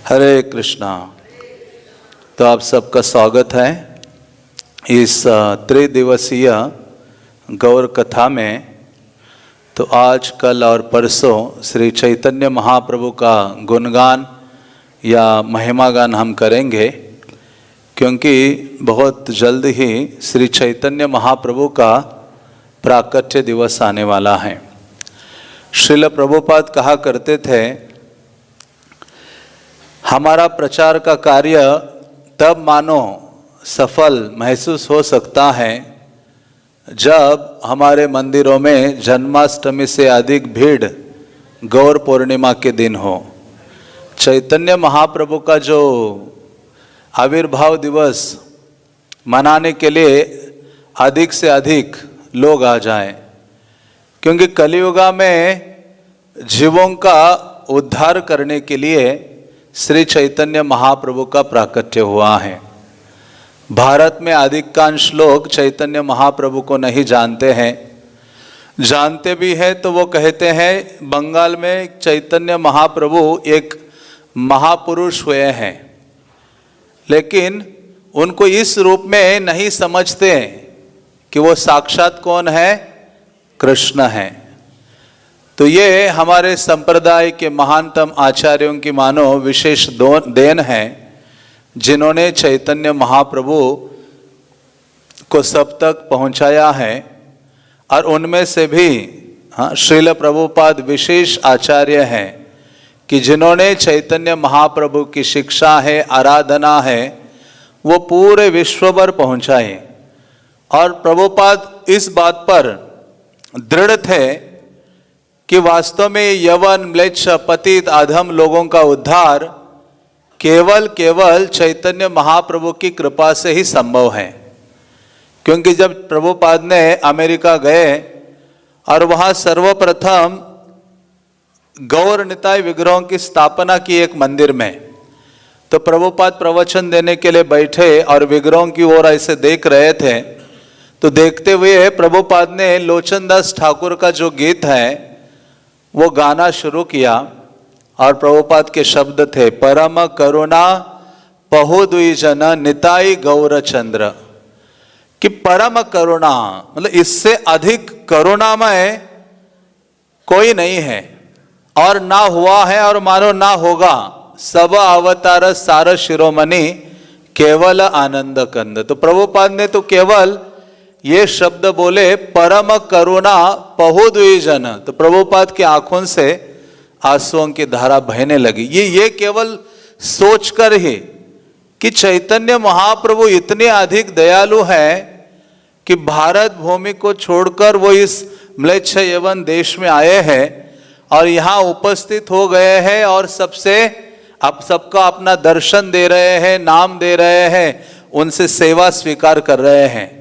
हरे कृष्णा। तो आप सबका स्वागत है इस त्रिदिवसीय गौर कथा में। तो आज कल और परसों श्री चैतन्य महाप्रभु का गुणगान या महिमा गान हम करेंगे, क्योंकि बहुत जल्द ही श्री चैतन्य महाप्रभु का प्राकट्य दिवस आने वाला है। श्रील प्रभुपाद कहा करते थे, हमारा प्रचार का कार्य तब मानो सफल महसूस हो सकता है जब हमारे मंदिरों में जन्माष्टमी से अधिक भीड़ गौर पूर्णिमा के दिन हो। चैतन्य महाप्रभु का जो आविर्भाव दिवस मनाने के लिए अधिक से अधिक लोग आ जाएं, क्योंकि कलियुगा में जीवों का उद्धार करने के लिए श्री चैतन्य महाप्रभु का प्राकट्य हुआ है। भारत में अधिकांश लोग चैतन्य महाप्रभु को नहीं जानते हैं, जानते भी हैं तो वो कहते हैं बंगाल में चैतन्य महाप्रभु एक महापुरुष हुए हैं, लेकिन उनको इस रूप में नहीं समझते कि वो साक्षात कौन है, कृष्ण है। तो ये हमारे संप्रदाय के महानतम आचार्यों की मानो विशेष देन है, जिन्होंने चैतन्य महाप्रभु को सब तक पहुंचाया है। और उनमें से भी श्रील प्रभुपाद विशेष आचार्य हैं कि जिन्होंने चैतन्य महाप्रभु की शिक्षा है, आराधना है, वो पूरे विश्व भर पहुंचाए। और प्रभुपाद इस बात पर दृढ़ थे कि वास्तव में यवन म्लेच्छ पतित अधम लोगों का उद्धार केवल चैतन्य महाप्रभु की कृपा से ही संभव है। क्योंकि जब प्रभुपाद ने अमेरिका गए और वहाँ सर्वप्रथम गौर निताय विग्रहों की स्थापना की एक मंदिर में, तो प्रभुपाद प्रवचन देने के लिए बैठे और विग्रहों की ओर ऐसे देख रहे थे। तो देखते हुए प्रभुपाद ने लोचन दास ठाकुर का जो गीत है वो गाना शुरू किया। और प्रभुपाद के शब्द थे, परम करुणा पहु दुई जन निताई गौर चंद्र। कि परम करुणा मतलब इससे अधिक करुणामय कोई नहीं है, और ना हुआ है और मानो ना होगा। सब अवतार सार शिरोमणि केवल आनंद कंद। तो प्रभुपाद ने तो केवल ये शब्द बोले, परम करुणा पहु दुई जन। तो प्रभुपाद की आंखों से आंसुओं की धारा बहने लगी। ये केवल सोचकर ही कि चैतन्य महाप्रभु इतने अधिक दयालु हैं कि भारत भूमि को छोड़कर वो इस म्लेच्छ यवन देश में आए हैं और यहाँ उपस्थित हो गए हैं और सबका अपना दर्शन दे रहे हैं, नाम दे रहे हैं, उनसे सेवा स्वीकार कर रहे हैं।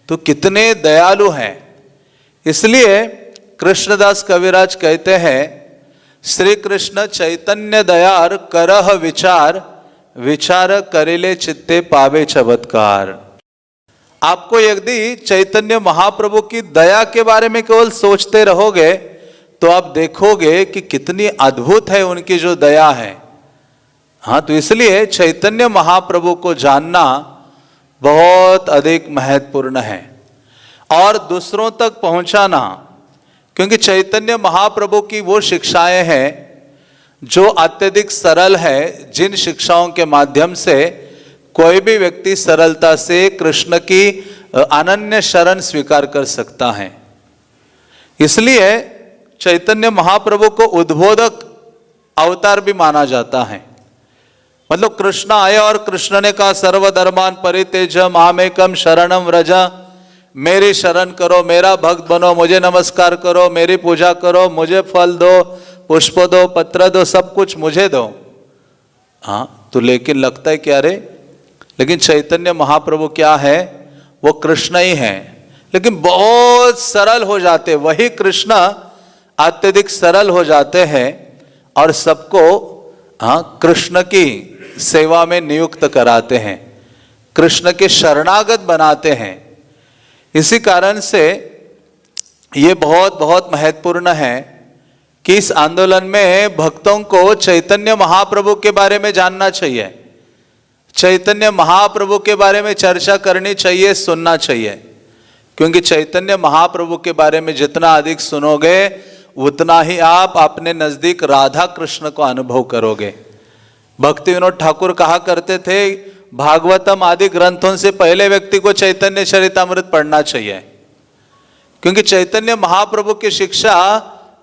तो कितने दयालु हैं। इसलिए कृष्णदास कविराज कहते हैं, श्री कृष्ण चैतन्य दयार करह विचार, विचार करेले चित्ते पावे चमत्कार। आपको यदि चैतन्य महाप्रभु की दया के बारे में केवल सोचते रहोगे तो आप देखोगे कि कितनी अद्भुत है उनकी जो दया है। तो इसलिए चैतन्य महाप्रभु को जानना बहुत अधिक महत्वपूर्ण है और दूसरों तक पहुंचाना, क्योंकि चैतन्य महाप्रभु की वो शिक्षाएं हैं जो अत्यधिक सरल है, जिन शिक्षाओं के माध्यम से कोई भी व्यक्ति सरलता से कृष्ण की अनन्य शरण स्वीकार कर सकता है। इसलिए चैतन्य महाप्रभु को उद्बोधक अवतार भी माना जाता है। मतलब कृष्ण आए और कृष्ण ने कहा, सर्वधर्मान परित्यज मामेकम शरणम व्रज। मेरी शरण करो, मेरा भक्त बनो, मुझे नमस्कार करो, मेरी पूजा करो, मुझे फल दो, पुष्प दो, पत्र दो, सब कुछ मुझे दो। तो लेकिन लगता है क्या रे, लेकिन चैतन्य महाप्रभु क्या है, वो कृष्ण ही है, लेकिन बहुत सरल हो जाते। वही कृष्ण अत्यधिक सरल हो जाते हैं और सबको कृष्ण की सेवा में नियुक्त कराते हैं, कृष्ण के शरणागत बनाते हैं। इसी कारण से ये बहुत बहुत महत्वपूर्ण है कि इस आंदोलन में भक्तों को चैतन्य महाप्रभु के बारे में जानना चाहिए, चैतन्य महाप्रभु के बारे में चर्चा करनी चाहिए, सुनना चाहिए। क्योंकि चैतन्य महाप्रभु के बारे में जितना अधिक सुनोगे उतना ही आप अपने नजदीक राधा कृष्ण को अनुभव करोगे। भक्ति विनोद ठाकुर कहा करते थे, भागवतम आदि ग्रंथों से पहले व्यक्ति को चैतन्य चरितामृत पढ़ना चाहिए, क्योंकि चैतन्य महाप्रभु की शिक्षा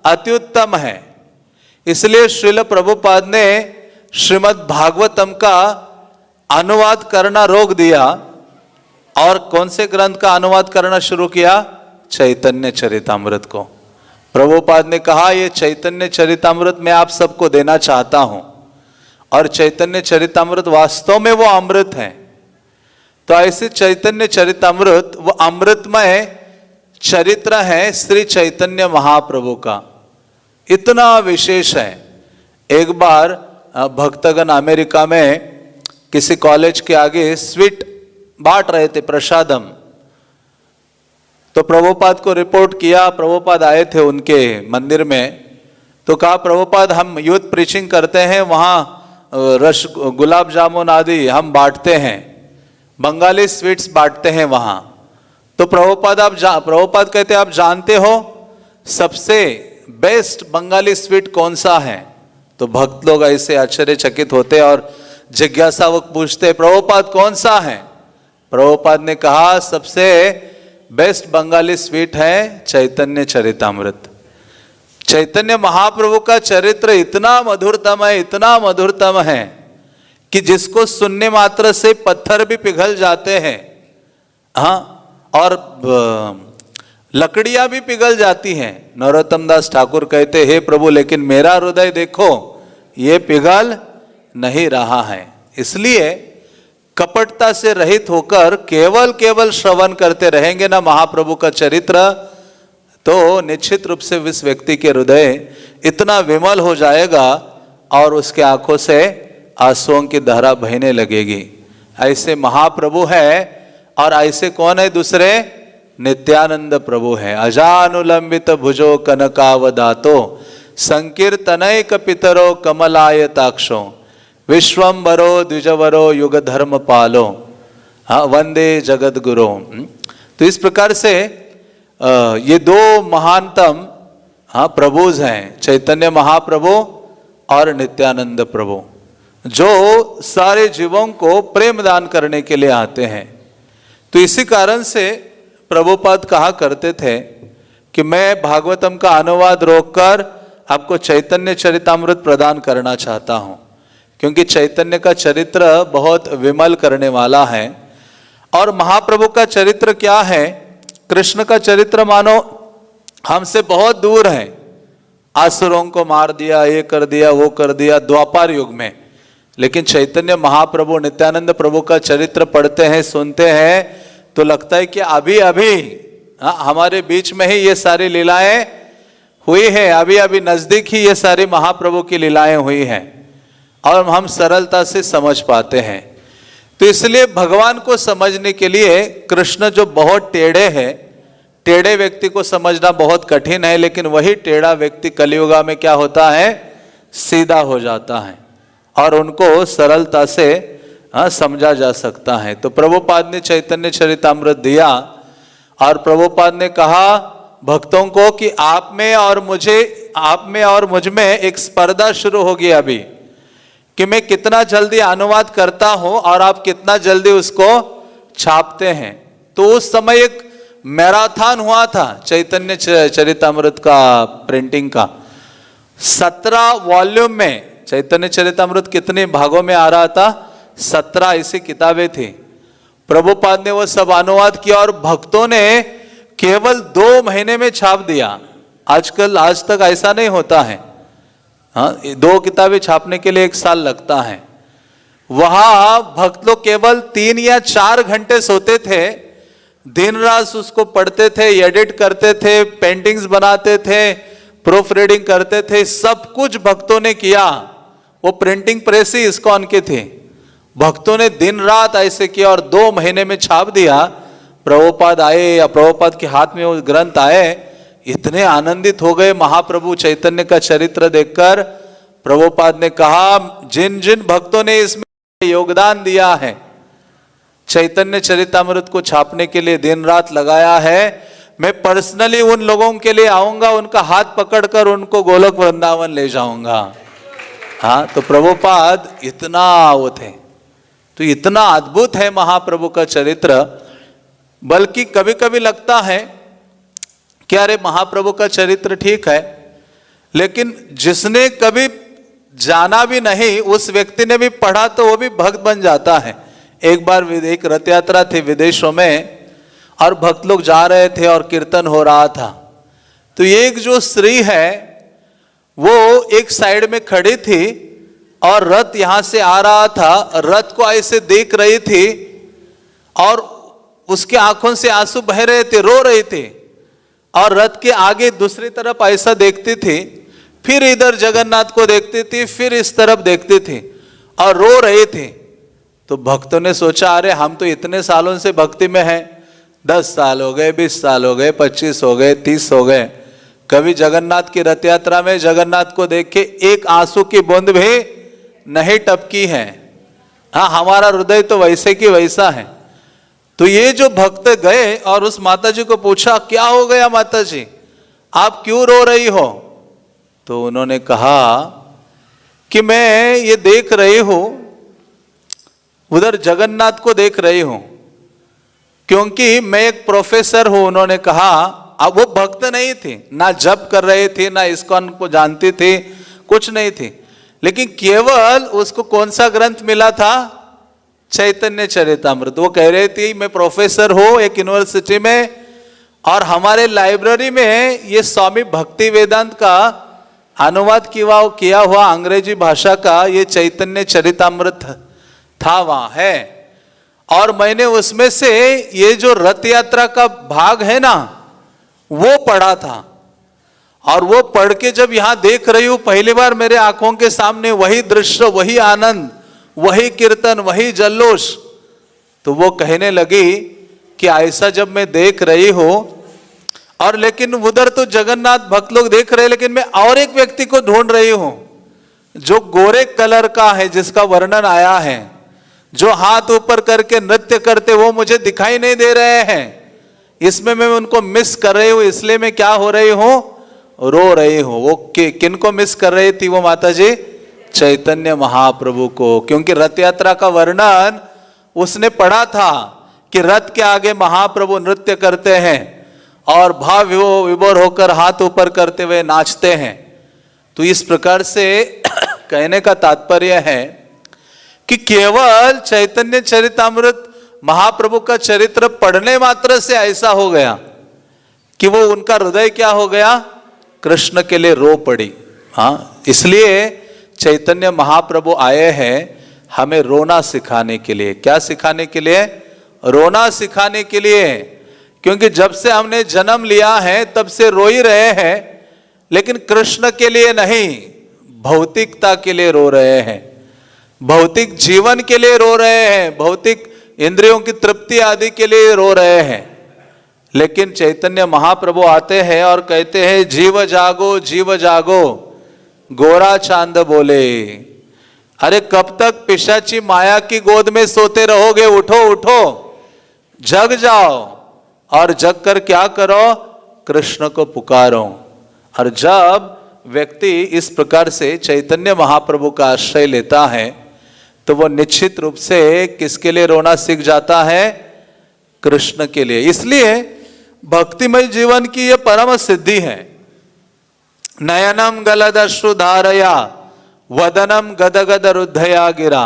अति उत्तम है। इसलिए श्रील प्रभुपाद ने श्रीमद् भागवतम का अनुवाद करना रोक दिया और कौन से ग्रंथ का अनुवाद करना शुरू किया? चैतन्य चरितामृत को। प्रभुपाद ने कहा, ये चैतन्य चरितामृत मैं आप सबको देना चाहता हूं, और चैतन्य चरितामृत वास्तव में वो अमृत है। तो ऐसे चैतन्य चरितामृत वो अमृतमय चरित्र है श्री चैतन्य महाप्रभु का, इतना विशेष है। एक बार भक्तगण अमेरिका में किसी कॉलेज के आगे स्वीट बांट रहे थे, प्रसादम। तो प्रभुपाद को रिपोर्ट किया, प्रभुपाद आए थे उनके मंदिर में, तो कहा प्रभुपाद हम यूथ प्रीचिंग करते हैं, वहाँ रस गुलाब जामुन आदि हम बांटते हैं, बंगाली स्वीट्स बांटते हैं वहाँ। तो प्रभुपाद कहते आप जानते हो सबसे बेस्ट बंगाली स्वीट कौन सा है? तो भक्त लोग ऐसे आश्चर्यचकित होते और जिज्ञासावक पूछते, प्रभुपाद कौन सा है? प्रभुपाद ने कहा सबसे बेस्ट बंगाली स्वीट है चैतन्य चरितामृत। चैतन्य महाप्रभु का चरित्र इतना मधुरतम है, इतना मधुरतम है कि जिसको सुनने मात्र से पत्थर भी पिघल जाते हैं, हाँ, और लकड़ियां भी पिघल जाती हैं। नरोत्तम दास ठाकुर कहते, हे प्रभु लेकिन मेरा हृदय देखो ये पिघल नहीं रहा है। इसलिए कपटता से रहित होकर केवल श्रवण करते रहेंगे ना महाप्रभु का चरित्र, तो निश्चित रूप से इस व्यक्ति के हृदय इतना विमल हो जाएगा और उसके आंखों से आंसुओं की धारा बहने लगेगी। ऐसे महाप्रभु है। और ऐसे कौन है दूसरे? नित्यानंद प्रभु है। अजानुलंबित भुजो कनकावदातो संकीर्तनैक पितरो कमलायताक्षो विश्वम्बरो द्विजवरो युग धर्म पालो वंदे जगत गुरो। तो इस प्रकार से ये दो महानतम प्रभुज हैं, चैतन्य महाप्रभु और नित्यानंद प्रभु, जो सारे जीवों को प्रेम दान करने के लिए आते हैं। तो इसी कारण से प्रभुपाद कहा करते थे कि मैं भागवतम का अनुवाद रोककर आपको चैतन्य चरितामृत प्रदान करना चाहता हूं, क्योंकि चैतन्य का चरित्र बहुत विमल करने वाला है। और महाप्रभु का चरित्र क्या है? कृष्ण का चरित्र मानो हमसे बहुत दूर है। आसुरों को मार दिया, ये कर दिया, वो कर दिया द्वापर युग में। लेकिन चैतन्य महाप्रभु नित्यानंद प्रभु का चरित्र पढ़ते हैं, सुनते हैं, तो लगता है कि अभी अभी हमारे बीच में ही ये सारी लीलाएं हुई है, अभी अभी नजदीक ही ये सारी महाप्रभु की लीलाएं हुई हैं और हम सरलता से समझ पाते हैं। तो इसलिए भगवान को समझने के लिए कृष्ण जो बहुत टेढ़े हैं, टेढ़े व्यक्ति को समझना बहुत कठिन है, लेकिन वही टेढ़ा व्यक्ति कलियुगा में क्या होता है? सीधा हो जाता है और उनको सरलता से समझा जा सकता है। तो प्रभुपाद ने चैतन्य चरितामृत दिया और प्रभुपाद ने कहा भक्तों को कि आप में और मुझ में एक स्पर्धा शुरू होगी अभी, कि मैं कितना जल्दी अनुवाद करता हूं और आप कितना जल्दी उसको छापते हैं। तो उस समय एक मैराथन हुआ था चैतन्य चरितामृत का प्रिंटिंग का। 17 वॉल्यूम में चैतन्य चरितामृत कितने भागों में आ रहा था? 17 ऐसी किताबें थी। प्रभुपाद ने वो सब अनुवाद किया और भक्तों ने केवल 2 महीने में छाप दिया। आज तक ऐसा नहीं होता है। 2 किताबें छापने के लिए 1 साल लगता है। वहां भक्त लोग केवल 3 या 4 घंटे सोते थे, दिन रात उसको पढ़ते थे, एडिट करते थे, पेंटिंग्स बनाते थे, प्रूफ रीडिंग करते थे। सब कुछ भक्तों ने किया। वो प्रिंटिंग प्रेस ही इस्कॉन के थे। भक्तों ने दिन रात ऐसे किया और 2 महीने में छाप दिया। प्रभुपाद आए या प्रभुपाद के हाथ में वो ग्रंथ आए इतने आनंदित हो गए महाप्रभु चैतन्य का चरित्र देखकर। प्रभुपाद ने कहा, जिन जिन भक्तों ने इसमें योगदान दिया है, चैतन्य चरितामृत को छापने के लिए दिन रात लगाया है, मैं पर्सनली उन लोगों के लिए आऊंगा, उनका हाथ पकड़कर उनको गोलोक वृंदावन ले जाऊंगा। हाँ, तो प्रभुपाद इतना वो थे। तो इतना अद्भुत है महाप्रभु का चरित्र। बल्कि कभी कभी लगता है कि अरे महाप्रभु का चरित्र ठीक है, लेकिन जिसने कभी जाना भी नहीं उस व्यक्ति ने भी पढ़ा तो वो भी भक्त बन जाता है। एक बार एक रथ यात्रा थी विदेशों में और भक्त लोग जा रहे थे और कीर्तन हो रहा था। तो एक जो स्त्री है वो एक साइड में खड़ी थी और रथ यहां से आ रहा था, रथ को ऐसे देख रही थी और उसके आंखों से आंसू बह रहे थे, रो रही थी। और रथ के आगे दूसरी तरफ ऐसा देखती थी, फिर इधर जगन्नाथ को देखती थी, फिर इस तरफ देखती थी और रो रही थी। तो भक्तों ने सोचा, अरे हम तो इतने सालों से भक्ति में हैं, 10 साल हो गए, 20 साल हो गए, 25 हो गए, 30 हो गए, कभी जगन्नाथ की रथ यात्रा में जगन्नाथ को देख के एक आंसू की बूंद भी नहीं टपकी है। हाँ, हमारा हृदय तो वैसे की वैसा है। तो ये जो भक्त गए और उस माता जी को पूछा, क्या हो गया माता जी, आप क्यों रो रही हो? तो उन्होंने कहा कि मैं ये देख रही हूं, उधर जगन्नाथ को देख रही हूं, क्योंकि मैं एक प्रोफेसर हूं। उन्होंने कहा, अब वो भक्त नहीं थी, ना जप कर रही थी, ना इस्कॉन को जानती थी, कुछ नहीं थी, लेकिन केवल उसको कौन सा ग्रंथ मिला था? चैतन्य चरितामृत। वो कह रही थी, मैं प्रोफेसर हूं एक यूनिवर्सिटी में और हमारे लाइब्रेरी में ये स्वामी भक्ति वेदांत का अनुवाद किया हुआ अंग्रेजी भाषा का ये चैतन्य चरितामृत था, वहां है। और मैंने उसमें से ये जो रथ यात्रा का भाग है ना, वो पढ़ा था। और वो पढ़ के जब यहां देख रही हूं, पहली बार मेरे आंखों के सामने वही दृश्य, वही आनंद, वही कीर्तन, वही जल्लोष। तो वो कहने लगी कि ऐसा जब मैं देख रही हूं, और लेकिन उधर तो जगन्नाथ भक्त लोग देख रहे हैं, लेकिन मैं और एक व्यक्ति को ढूंढ रही हूं जो गोरे कलर का है, जिसका वर्णन आया है, जो हाथ ऊपर करके नृत्य करते, वो मुझे दिखाई नहीं दे रहे हैं। इसमें मैं उनको मिस कर रही हूं, इसलिए मैं क्या हो रही हूं, रो रही हूं। वो किन को मिस कर रही थी वो माता जी? चैतन्य महाप्रभु को। क्योंकि रथ यात्रा का वर्णन उसने पढ़ा था कि रथ के आगे महाप्रभु नृत्य करते हैं और भाव विभोर होकर हाथ ऊपर करते हुए नाचते हैं। तो इस प्रकार से कहने का तात्पर्य है कि केवल चैतन्य चरितामृत महाप्रभु का चरित्र पढ़ने मात्र से ऐसा हो गया कि वो उनका हृदय क्या हो गया, कृष्ण के लिए रो पड़ी। हाँ, इसलिए चैतन्य महाप्रभु आए हैं हमें रोना सिखाने के लिए। क्या सिखाने के लिए? रोना सिखाने के लिए। क्योंकि जब से हमने जन्म लिया है तब से रो ही रहे हैं, लेकिन कृष्ण के लिए नहीं, भौतिकता के लिए रो रहे हैं, भौतिक जीवन के लिए रो रहे हैं, भौतिक इंद्रियों की तृप्ति आदि के लिए रो रहे हैं। लेकिन चैतन्य महाप्रभु आते हैं और कहते हैं, जीव जागो, जीव जागो, गोरा चांद बोले। अरे कब तक पिशाची माया की गोद में सोते रहोगे? उठो उठो, जग जाओ और जग कर क्या करो, कृष्ण को पुकारो। और जब व्यक्ति इस प्रकार से चैतन्य महाप्रभु का आश्रय लेता है तो वो निश्चित रूप से किसके लिए रोना सीख जाता है? कृष्ण के लिए। इसलिए भक्तिमय जीवन की यह परम सिद्धि है। नयनम गलदश्रु धारया वदनम गदगद रुद्धया गिरा,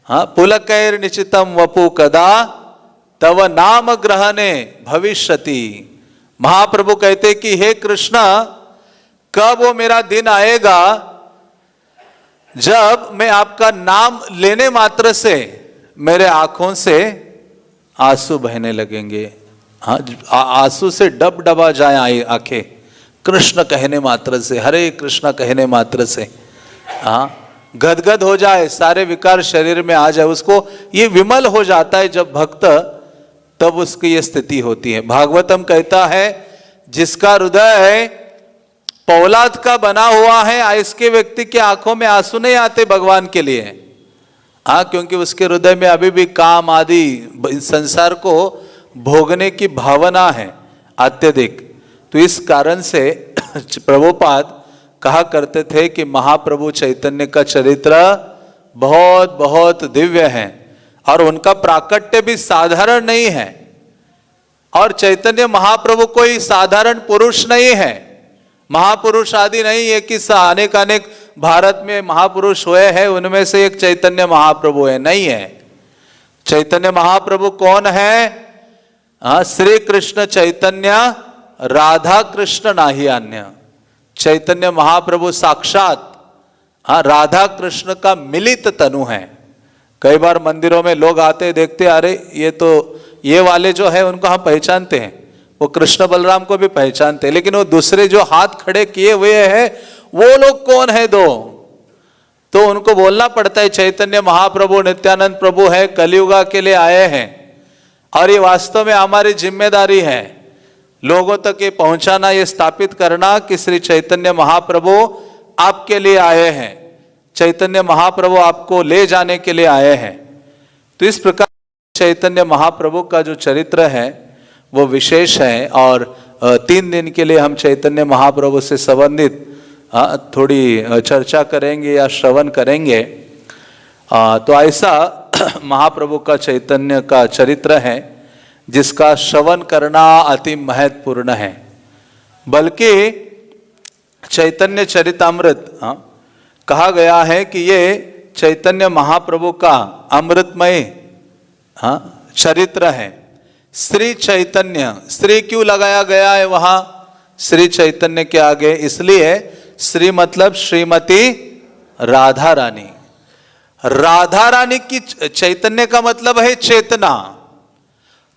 हाँ, पुलकैर निचितम वपु कदा तव नाम ग्रहणे भविष्यति। महाप्रभु कहते कि हे कृष्ण, कब वो मेरा दिन आएगा जब मैं आपका नाम लेने मात्र से मेरे आंखों से आंसू बहने लगेंगे। हाँ, आंसू से डब डबा जाए आंखें कृष्ण कहने मात्र से, हरे कृष्ण कहने मात्र से। हाँ, गदगद हो जाए, सारे विकार शरीर में आ जाए, उसको ये विमल हो जाता है जब भक्त, तब उसकी ये स्थिति होती है। भागवतम कहता है, जिसका हृदय पौलाद का बना हुआ है, ऐसे व्यक्ति की आंखों में आंसू नहीं आते भगवान के लिए। हाँ, क्योंकि उसके हृदय में अभी भी काम आदि संसार को भोगने की भावना है अत्यधिक। तो इस कारण से प्रभुपाद कहा करते थे कि महाप्रभु चैतन्य का चरित्र बहुत बहुत दिव्य है और उनका प्राकट्य भी साधारण नहीं है। और चैतन्य महाप्रभु कोई साधारण पुरुष नहीं है, महापुरुष आदि नहीं है कि अनेक अनेक भारत में महापुरुष हुए हैं उनमें से एक चैतन्य महाप्रभु है, नहीं है। चैतन्य महाप्रभु कौन है? श्री कृष्ण चैतन्य, राधा कृष्ण नाही अन्य। चैतन्य महाप्रभु साक्षात राधा कृष्ण का मिलित तनु है। कई बार मंदिरों में लोग आते देखते, अरे ये वाले जो है उनको हम पहचानते हैं, वो कृष्ण बलराम को भी पहचानते हैं, लेकिन वो दूसरे जो हाथ खड़े किए हुए हैं वो लोग कौन है दो? तो उनको बोलना पड़ता है चैतन्य महाप्रभु नित्यानंद प्रभु है, कलियुगा के लिए आए हैं। और ये वास्तव में हमारी जिम्मेदारी है लोगों तक ये पहुंचाना, ये स्थापित करना कि श्री चैतन्य महाप्रभु आपके लिए आए हैं, चैतन्य महाप्रभु आपको ले जाने के लिए आए हैं। तो इस प्रकार चैतन्य महाप्रभु का जो चरित्र है वो विशेष है। और 3 दिन के लिए हम चैतन्य महाप्रभु से संबंधित थोड़ी चर्चा करेंगे या श्रवण करेंगे। तो ऐसा महाप्रभु का चैतन्य का चरित्र है जिसका श्रवण करना अति महत्वपूर्ण है। बल्कि चैतन्य चरितामृत कहा गया है कि ये चैतन्य महाप्रभु का अमृतमय चरित्र है। श्री चैतन्य, श्री क्यों लगाया गया है वहां श्री चैतन्य के आगे? इसलिए श्री मतलब श्रीमती राधा रानी। राधा रानी की, चैतन्य का मतलब है चेतना।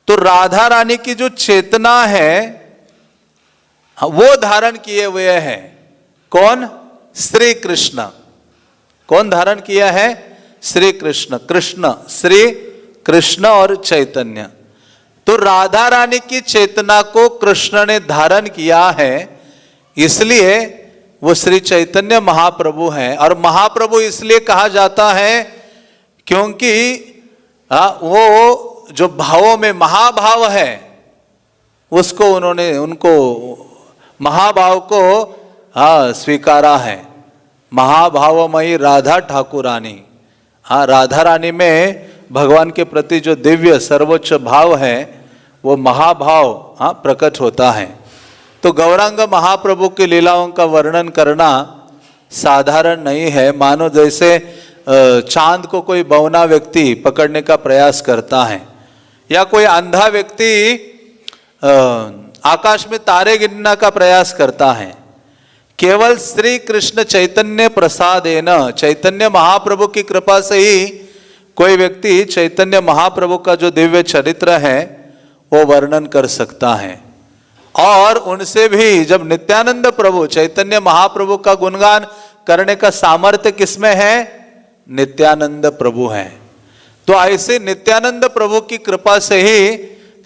तो राधा रानी की जो चेतना है वो धारण किए हुए हैं कौन? श्री कृष्ण। कौन धारण किया है? श्री कृष्ण। कृष्ण, श्री कृष्ण और चैतन्य। तो राधा रानी की चेतना को कृष्ण ने धारण किया है, इसलिए वो श्री चैतन्य महाप्रभु हैं। और महाप्रभु इसलिए कहा जाता है क्योंकि वो जो भावों में महाभाव है उसको उनको महाभाव को स्वीकारा है। महाभावमयी राधा ठाकुरानी। राधा रानी में भगवान के प्रति जो दिव्य सर्वोच्च भाव है वो महाभाव प्रकट होता है। तो गौरांग महाप्रभु की लीलाओं का वर्णन करना साधारण नहीं है। मानो जैसे चांद को कोई बौना व्यक्ति पकड़ने का प्रयास करता है या कोई अंधा व्यक्ति आकाश में तारे गिनने का प्रयास करता है। केवल श्री कृष्ण चैतन्य प्रसादेन, चैतन्य महाप्रभु की कृपा से ही कोई व्यक्ति चैतन्य महाप्रभु का जो दिव्य चरित्र है वो वर्णन कर सकता है। और उनसे भी जब नित्यानंद प्रभु चैतन्य महाप्रभु का गुणगान करने का सामर्थ्य किसमें है? नित्यानंद प्रभु है। तो ऐसे नित्यानंद प्रभु की कृपा से ही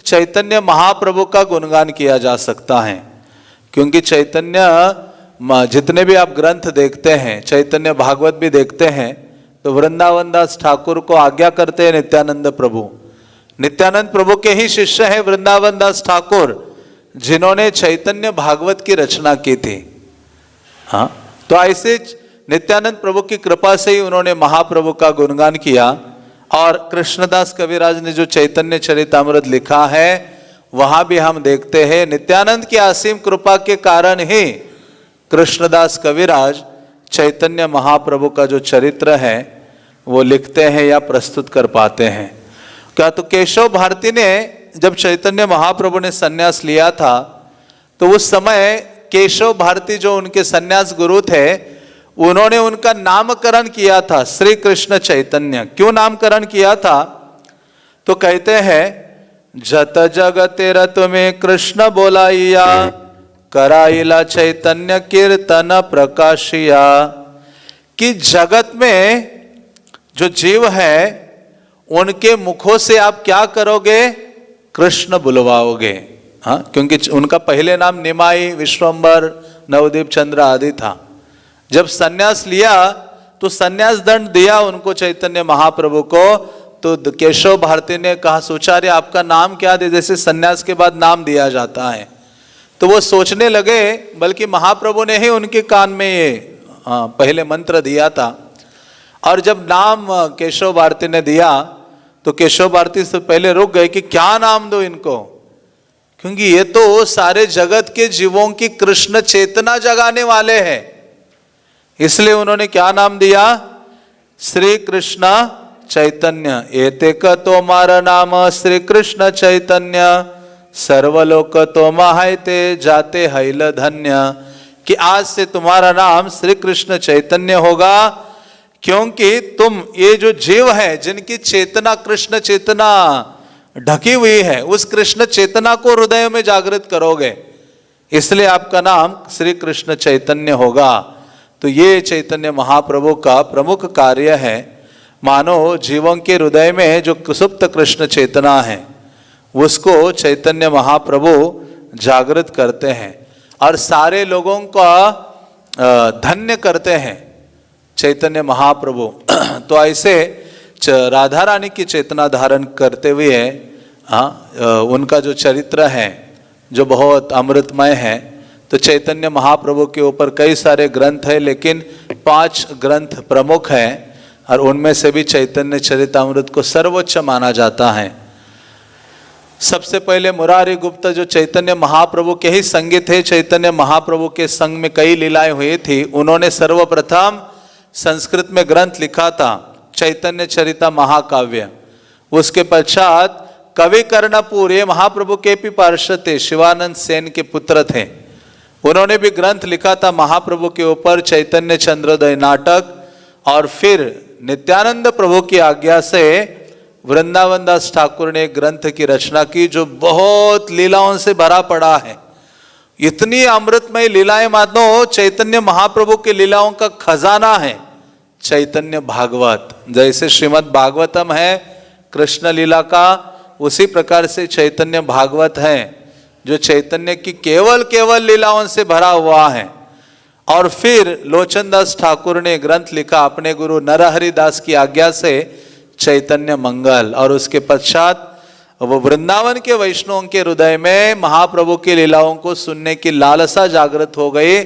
चैतन्य महाप्रभु का गुणगान किया जा सकता है। क्योंकि चैतन्य जितने भी आप ग्रंथ देखते हैं, चैतन्य भागवत भी देखते हैं, तो वृंदावन दास ठाकुर को आज्ञा करते हैं नित्यानंद प्रभु। नित्यानंद प्रभु के ही शिष्य हैं वृंदावन दास ठाकुर, जिन्होंने चैतन्य भागवत की रचना की थी। तो ऐसे नित्यानंद प्रभु की कृपा से ही उन्होंने महाप्रभु का गुणगान किया। और कृष्णदास कविराज ने जो चैतन्य चरितामृत लिखा है वहां भी हम देखते हैं नित्यानंद की असीम कृपा के कारण ही कृष्णदास कविराज चैतन्य महाप्रभु का जो चरित्र है वो लिखते हैं या प्रस्तुत कर पाते हैं। क्या तो केशव भारती ने जब चैतन्य महाप्रभु ने सन्यास लिया था तो उस समय केशव भारती जो उनके सन्यास गुरु थे उन्होंने उनका नामकरण किया था श्री कृष्ण चैतन्य। क्यों नामकरण किया था? तो कहते हैं जत जगते रत में कृष्ण बोलाइया, कराइला चैतन्य कीर्तन प्रकाशिया। कि जगत में जो जीव है उनके मुखों से आप क्या करोगे? कृष्ण बुलवाओगे। हाँ, क्योंकि उनका पहले नाम निमाई, विश्वंबर, नवदीप चंद्र आदि था। जब सन्यास लिया तो सन्यास दंड दिया उनको चैतन्य महाप्रभु को, तो केशव भारती ने कहा, सोचार्य आपका नाम क्या दे, जैसे सन्यास के बाद नाम दिया जाता है। तो वो सोचने लगे, बल्कि महाप्रभु ने ही उनके कान में ये पहले मंत्र दिया था। और जब नाम केशव भारती ने दिया तो केशव भारती से पहले रुक गए कि क्या नाम दो इनको, क्योंकि ये तो सारे जगत के जीवों की कृष्ण चेतना जगाने वाले हैं। इसलिए उन्होंने क्या नाम दिया, श्री कृष्ण चैतन्य। एते का तोमारा नाम श्री कृष्ण चैतन्य, सर्वलोक तो महायते जाते हैल धन्य। कि आज से तुम्हारा नाम श्री कृष्ण चैतन्य होगा, क्योंकि तुम ये जो जीव है जिनकी चेतना कृष्ण चेतना ढकी हुई है, उस कृष्ण चेतना को हृदय में जागृत करोगे, इसलिए आपका नाम श्री कृष्ण चैतन्य होगा। तो ये चैतन्य महाप्रभु का प्रमुख कार्य है। मानो जीवों के हृदय में जो सुप्त कृष्ण चेतना है उसको चैतन्य महाप्रभु जागृत करते हैं और सारे लोगों का धन्य करते हैं चैतन्य महाप्रभु। तो ऐसे राधा रानी की चेतना धारण करते हुए उनका जो चरित्र है जो बहुत अमृतमय है। तो चैतन्य महाप्रभु के ऊपर कई सारे ग्रंथ है, लेकिन 5 ग्रंथ प्रमुख हैं और उनमें से भी चैतन्य चरितामृत को सर्वोच्च माना जाता है। सबसे पहले मुरारी गुप्त जो चैतन्य महाप्रभु के ही संगी थे, चैतन्य महाप्रभु के संग में कई लीलाएं हुई थी, उन्होंने सर्वप्रथम संस्कृत में ग्रंथ लिखा था चैतन्य चरिता महाकाव्य। उसके पश्चात कवि कर्णपुर, ये महाप्रभु के भी पार्षद थे, शिवानंद सेन के पुत्र थे, उन्होंने भी ग्रंथ लिखा था महाप्रभु के ऊपर चैतन्य चंद्रोदय नाटक। और फिर नित्यानंद प्रभु की आज्ञा से वृंदावन दास ठाकुर ने एक ग्रंथ की रचना की जो बहुत लीलाओं से भरा पड़ा है। इतनी अमृतमय लीलाएं मानो चैतन्य महाप्रभु की लीलाओं का खजाना है चैतन्य भागवत। जैसे श्रीमद् भागवतम है कृष्ण लीला का, उसी प्रकार से चैतन्य भागवत है जो चैतन्य की केवल लीलाओं से भरा हुआ है। और फिर लोचन दास ठाकुर ने ग्रंथ लिखा अपने गुरु नरहरि दास की आज्ञा से चैतन्य मंगल। और उसके पश्चात वो वृंदावन के वैष्णवों के हृदय में महाप्रभु की लीलाओं को सुनने की लालसा जागृत हो गई।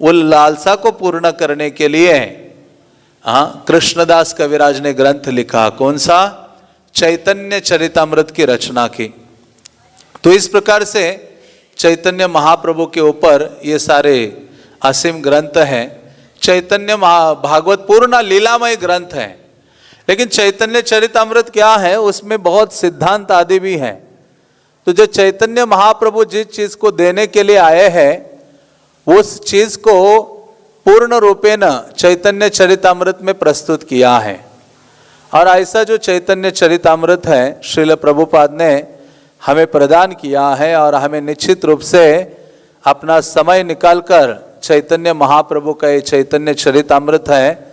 वो लालसा को पूर्ण करने के लिए कृष्णदास कविराज ने ग्रंथ लिखा, कौन सा, चैतन्य चरितामृत की रचना की। तो इस प्रकार से चैतन्य महाप्रभु के ऊपर ये सारे असीम ग्रंथ हैं। चैतन्य भागवत पूर्ण लीलामय ग्रंथ है, लेकिन चैतन्य चरितामृत क्या है, उसमें बहुत सिद्धांत आदि भी हैं। तो जो चैतन्य महाप्रभु जिस चीज को देने के लिए आए हैं उस चीज को पूर्ण रूपेण चैतन्य चरितामृत में प्रस्तुत किया है। और ऐसा जो चैतन्य चरितामृत है श्रील प्रभुपाद ने हमें प्रदान किया है और हमें निश्चित रूप से अपना समय निकालकर चैतन्य महाप्रभु का ये चैतन्य चरितामृत है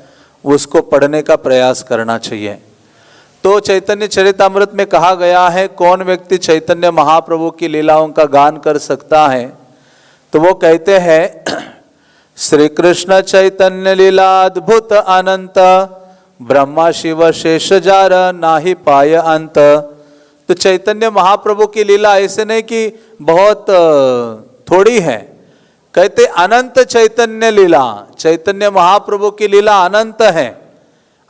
उसको पढ़ने का प्रयास करना चाहिए। तो चैतन्य चरितामृत में कहा गया है कौन व्यक्ति चैतन्य महाप्रभु की लीलाओं का गान कर सकता है, तो वो कहते हैं श्री कृष्ण चैतन्य लीला अद्भुत अनंत, ब्रह्मा शिव शेष जार नाही पाय अंत। तो चैतन्य महाप्रभु की लीला ऐसे नहीं कि बहुत थोड़ी है, कहते अनंत चैतन्य लीला, चैतन्य महाप्रभु की लीला अनंत है।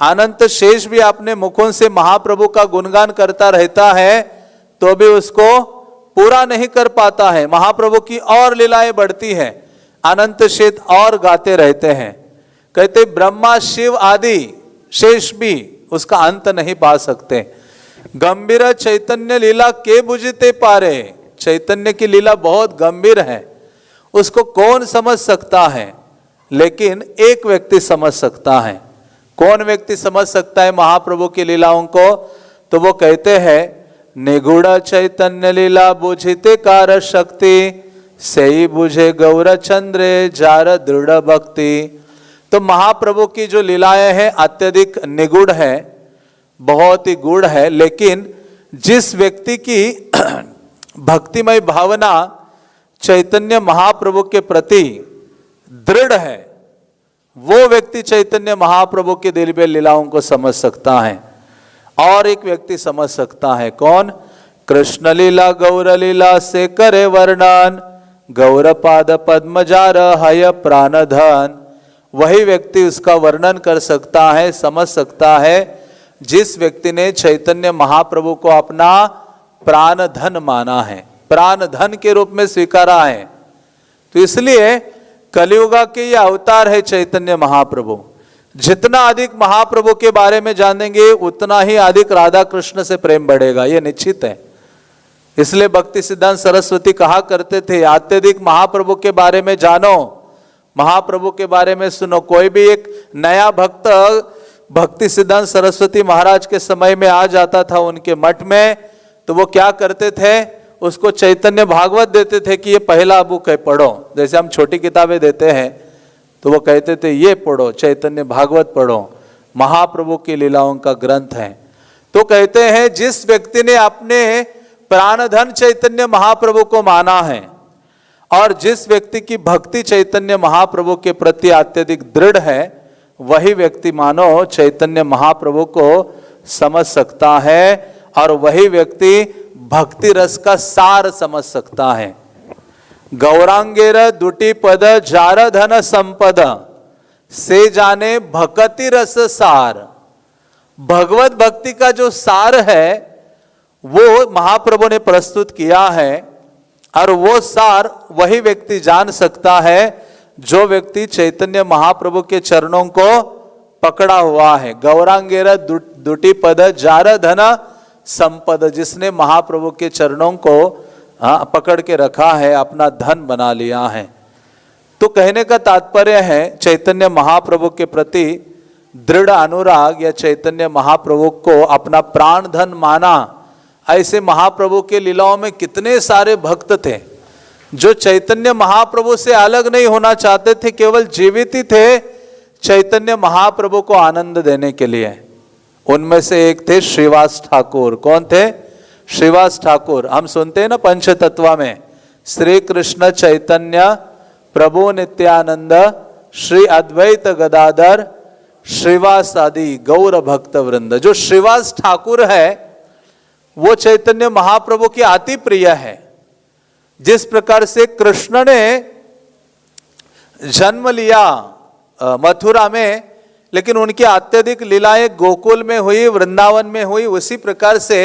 अनंत शेष भी अपने मुखों से महाप्रभु का गुणगान करता रहता है तो भी उसको पूरा नहीं कर पाता है। महाप्रभु की और लीलाएं बढ़ती हैं, अनंत शेष और गाते रहते हैं। कहते ब्रह्मा शिव आदि शेष भी उसका अंत नहीं पा सकते। गंभीर चैतन्य लीला के बुझते पारे, चैतन्य की लीला बहुत गंभीर है, उसको कौन समझ सकता है, लेकिन एक व्यक्ति समझ सकता है। कौन व्यक्ति समझ सकता है महाप्रभु की लीलाओं को, तो वो कहते हैं निगूढ़ चैतन्य लीला बुझिते कार शक्ति, सही बुझे गौर चंद्रे जार दृढ़ भक्ति। तो महाप्रभु की जो लीलाएं हैं अत्यधिक निगूढ़ है, बहुत ही गूढ़ है, लेकिन जिस व्यक्ति की भक्तिमय भावना चैतन्य महाप्रभु के प्रति दृढ़ है, वो व्यक्ति चैतन्य महाप्रभु के दिव्य लीलाओं को समझ सकता है। और एक व्यक्ति समझ सकता है, कौन? कृष्ण लीला गौर लीला से करे वर्णन, गौरपाद पद्मजार हय प्राणधन। वही व्यक्ति उसका वर्णन कर सकता है, समझ सकता है, जिस व्यक्ति ने चैतन्य महाप्रभु को अपना प्राण धन माना है, प्राण धन के रूप में स्वीकारा है। तो इसलिए कलियुगा के ये अवतार है चैतन्य महाप्रभु। जितना अधिक महाप्रभु के बारे में जानेंगे उतना ही अधिक राधा कृष्ण से प्रेम बढ़ेगा, ये निश्चित है। इसलिए भक्ति सिद्धांत सरस्वती कहा करते थे, अत्यधिक महाप्रभु के बारे में जानो, महाप्रभु के बारे में सुनो। कोई भी एक नया भक्त भक्ति सिद्धांत सरस्वती महाराज के समय में आ जाता था उनके मठ में, तो वो क्या करते थे, उसको चैतन्य भागवत देते थे कि ये पहला बुक है, पढ़ो। जैसे हम छोटी किताबें देते हैं तो वो कहते थे ये पढ़ो, चैतन्य भागवत पढ़ो, महाप्रभु की लीलाओं का ग्रंथ है। तो कहते हैं जिस व्यक्ति ने अपने प्राणधन चैतन्य महाप्रभु को माना है और जिस व्यक्ति की भक्ति चैतन्य महाप्रभु के प्रति अत्यधिक दृढ़ है, वही व्यक्ति मानो चैतन्य महाप्रभु को समझ सकता है और वही व्यक्ति भक्ति रस का सार समझ सकता है। गौरांगेर दुटी पद जार धन संपद से जाने भक्ति रस सार। भगवत भक्ति का जो सार है वो महाप्रभु ने प्रस्तुत किया है और वो सार वही व्यक्ति जान सकता है जो व्यक्ति चैतन्य महाप्रभु के चरणों को पकड़ा हुआ है। गौरांगेर दुटी पद जार धन संपद, जिसने महाप्रभु के चरणों को पकड़ के रखा है, अपना धन बना लिया है। तो कहने का तात्पर्य है चैतन्य महाप्रभु के प्रति दृढ़ अनुराग या चैतन्य महाप्रभु को अपना प्राण धन माना। ऐसे महाप्रभु के लीलाओं में कितने सारे भक्त थे जो चैतन्य महाप्रभु से अलग नहीं होना चाहते थे, केवल जीवित ही थे चैतन्य महाप्रभु को आनंद देने के लिए। उनमें से एक थे श्रीवास ठाकुर। कौन थे? श्रीवास ठाकुर। हम सुनते हैं ना पंचतत्वा में, श्री कृष्ण चैतन्य प्रभु नित्यानंद श्री अद्वैत गदाधर श्रीवास आदि गौर भक्त वृंद। जो श्रीवास ठाकुर है वो चैतन्य महाप्रभु की अति प्रिय है। जिस प्रकार से कृष्ण ने जन्म लिया मथुरा में, लेकिन उनकी अत्यधिक लीलाएं गोकुल में हुई, वृंदावन में हुई, उसी प्रकार से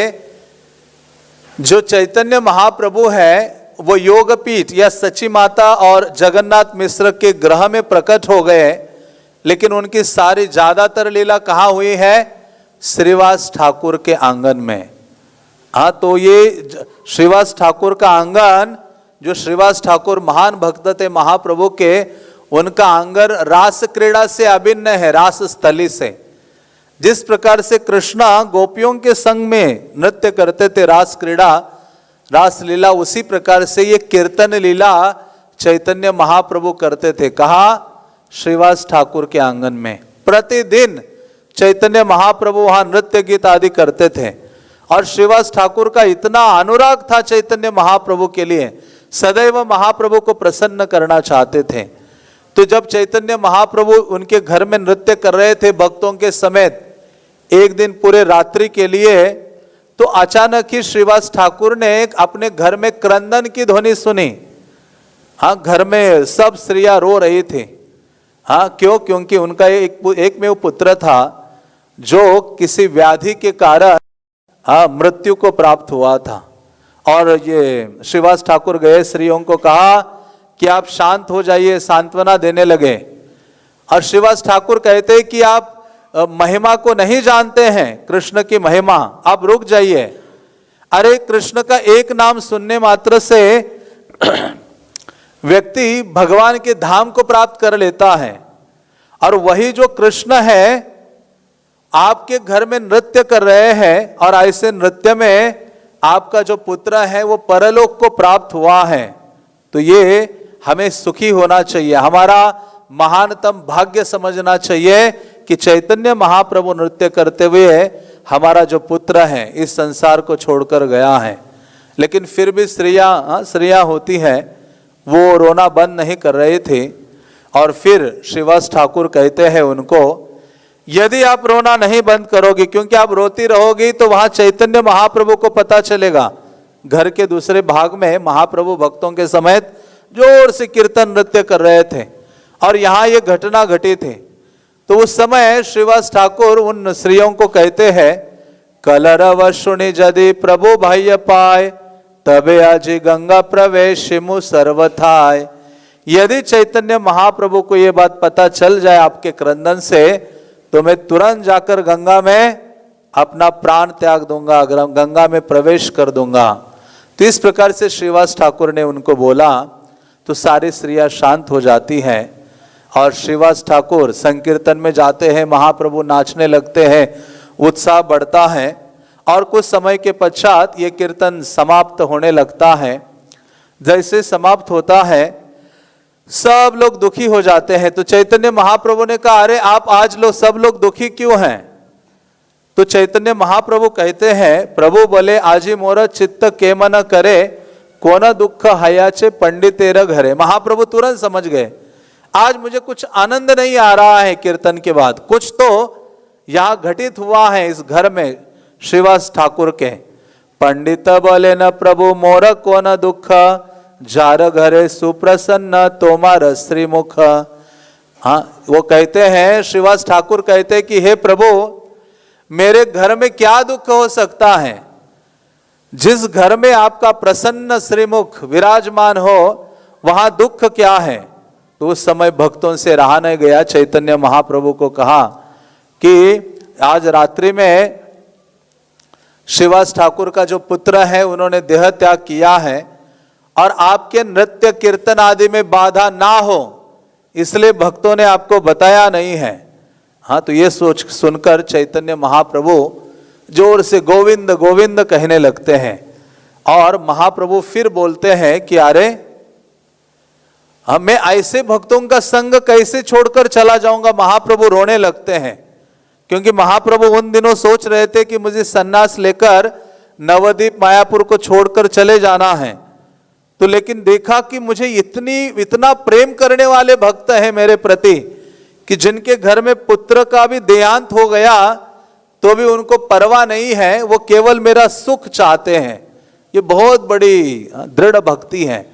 जो चैतन्य महाप्रभु है वो योगपीठ या सची माता और जगन्नाथ मिश्र के ग्रह में प्रकट हो गए, लेकिन उनकी सारी ज्यादातर लीला कहाँ हुई है? श्रीवास ठाकुर के आंगन में। हाँ, तो ये श्रीवास ठाकुर का आंगन, जो श्रीवास ठाकुर महान भक्त थे महाप्रभु के, उनका आंगन रास क्रीड़ा से अभिन्न है, रास स्थली से। जिस प्रकार से कृष्णा गोपियों के संग में नृत्य करते थे, रास क्रीड़ा, रास लीला, उसी प्रकार से ये कीर्तन लीला चैतन्य महाप्रभु करते थे। कहा? श्रीवास ठाकुर के आंगन में। प्रतिदिन चैतन्य महाप्रभु वहां नृत्य गीत आदि करते थे और श्रीवास ठाकुर का इतना अनुराग था चैतन्य महाप्रभु के लिए, सदैव महाप्रभु को प्रसन्न करना चाहते थे। तो जब चैतन्य महाप्रभु उनके घर में नृत्य कर रहे थे भक्तों के समेत एक दिन पूरे रात्रि के लिए, तो अचानक ही श्रीवास ठाकुर ने अपने घर में क्रंदन की ध्वनि सुनी। हाँ, घर में सब स्त्रियां रो रही थी। हाँ, क्यों? क्योंकि उनका एक में वो पुत्र था जो किसी व्याधि के कारण मृत्यु को प्राप्त हुआ था। और ये श्रीवास ठाकुर गए, स्त्रियों को कहा कि आप शांत हो जाइए, सांत्वना देने लगे। और श्रीवास ठाकुर कहते हैं कि आप महिमा को नहीं जानते हैं, कृष्ण की महिमा, आप रुक जाइए। अरे, कृष्ण का एक नाम सुनने मात्र से व्यक्ति भगवान के धाम को प्राप्त कर लेता है। और वही जो कृष्ण है आपके घर में नृत्य कर रहे हैं और ऐसे नृत्य में आपका जो पुत्र है वो परलोक को प्राप्त हुआ है। तो ये हमें सुखी होना चाहिए, हमारा महानतम भाग्य समझना चाहिए कि चैतन्य महाप्रभु नृत्य करते हुए हमारा जो पुत्र है इस संसार को छोड़कर गया है। लेकिन फिर भी स्त्रियां होती हैं, वो रोना बंद नहीं कर रहे थे। और फिर श्रीवास ठाकुर कहते हैं उनको, यदि आप रोना नहीं बंद करोगे, क्योंकि आप रोती रहोगी तो वहां चैतन्य महाप्रभु को पता चलेगा। घर के दूसरे भाग में महाप्रभु भक्तों के समेत जोर से कीर्तन नृत्य कर रहे थे और यहाँ ये घटना घटी थी। तो उस समय श्रीवास ठाकुर उन स्त्रियों को कहते हैं, कलरव सुनि जदि प्रभु बाह्य पाए, तबे आजी गंगा प्रवेश मु सर्वथाय। यदि चैतन्य महाप्रभु को ये बात पता चल जाए आपके क्रंदन से, तो मैं तुरंत जाकर गंगा में अपना प्राण त्याग दूंगा, गंगा में प्रवेश कर दूंगा। तो इस प्रकार से श्रीवास ठाकुर ने उनको बोला, तो सारी स्त्रियां शांत हो जाती हैं और श्रीवास ठाकुर संकीर्तन में जाते हैं, महाप्रभु नाचने लगते हैं, उत्साह बढ़ता है और कुछ समय के पश्चात ये कीर्तन समाप्त होने लगता है। जैसे समाप्त होता है सब लोग दुखी हो जाते हैं। तो चैतन्य महाप्रभु ने कहा, अरे आप आज लोग सब लोग दुखी क्यों हैं? तो चैतन्य महाप्रभु कहते हैं, प्रभु बोले आजी मोर चित्त केम न करे, कोना दुख हयाचे पंडितेर घरे। महाप्रभु तुरंत समझ गए, आज मुझे कुछ आनंद नहीं आ रहा है कीर्तन के बाद, कुछ तो यहाँ घटित हुआ है इस घर में श्रीवास ठाकुर के। पंडित बोले न प्रभु मोर कोन दुख, जार घरे सुप्रसन्न तोमार श्रीमुख। हाँ, वो कहते हैं, श्रीवास ठाकुर कहते हैं कि हे प्रभु, मेरे घर में क्या दुख हो सकता है? जिस घर में आपका प्रसन्न श्रीमुख विराजमान हो, वहां दुख क्या है? तो उस समय भक्तों से रहा नहीं गया, चैतन्य महाप्रभु को कहा कि आज रात्रि में श्रीवास ठाकुर का जो पुत्र है उन्होंने देह त्याग किया है और आपके नृत्य कीर्तन आदि में बाधा ना हो, इसलिए भक्तों ने आपको बताया नहीं है। हाँ, तो ये सोच सुनकर चैतन्य महाप्रभु जोर से गोविंद गोविंद कहने लगते हैं और महाप्रभु फिर बोलते हैं कि अरे मैं ऐसे भक्तों का संग कैसे छोड़कर चला जाऊंगा। महाप्रभु रोने लगते हैं क्योंकि महाप्रभु उन दिनों सोच रहे थे कि मुझे सन्यास लेकर नवद्वीप मायापुर को छोड़कर चले जाना है। तो लेकिन देखा कि मुझे इतना प्रेम करने वाले भक्त हैं मेरे प्रति कि जिनके घर में पुत्र का भी देहांत हो गया तो भी उनको परवाह नहीं है, वो केवल मेरा सुख चाहते हैं। ये बहुत बड़ी दृढ़ भक्ति है।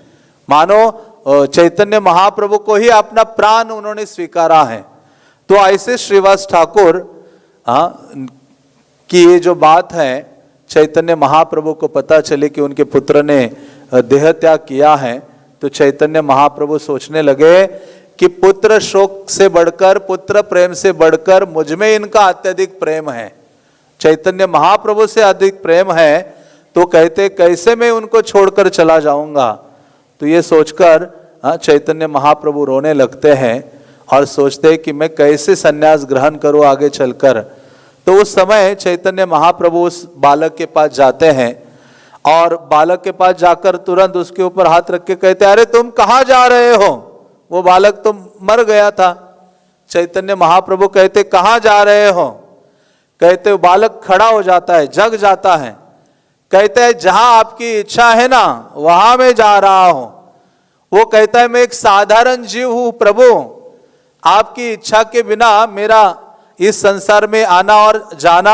मानो चैतन्य महाप्रभु को ही अपना प्राण उन्होंने स्वीकारा है। तो ऐसे श्रीवास ठाकुर की ये जो बात है, चैतन्य महाप्रभु को पता चले कि उनके पुत्र ने देह त्याग किया है, तो चैतन्य महाप्रभु सोचने लगे कि पुत्र शोक से बढ़कर, पुत्र प्रेम से बढ़कर मुझ में इनका अत्यधिक प्रेम है, चैतन्य महाप्रभु से अधिक प्रेम है। तो कहते कैसे मैं उनको छोड़कर चला जाऊंगा। तो ये सोचकर चैतन्य महाप्रभु रोने लगते हैं और सोचते कि मैं कैसे सन्यास ग्रहण करूं आगे चलकर। तो उस समय चैतन्य महाप्रभु उस बालक के पास जाते हैं और बालक के पास जाकर तुरंत उसके ऊपर हाथ रख के कहते, अरे तुम कहाँ जा रहे हो? वो बालक तो मर गया था। चैतन्य महाप्रभु कहते, कहाँ जा रहे हो? कहते बालक खड़ा हो जाता है, जग जाता है, कहते हैं जहां आपकी इच्छा है ना वहां मैं जा रहा हूं। वो कहता है मैं एक साधारण जीव हूं प्रभु, आपकी इच्छा के बिना मेरा इस संसार में आना और जाना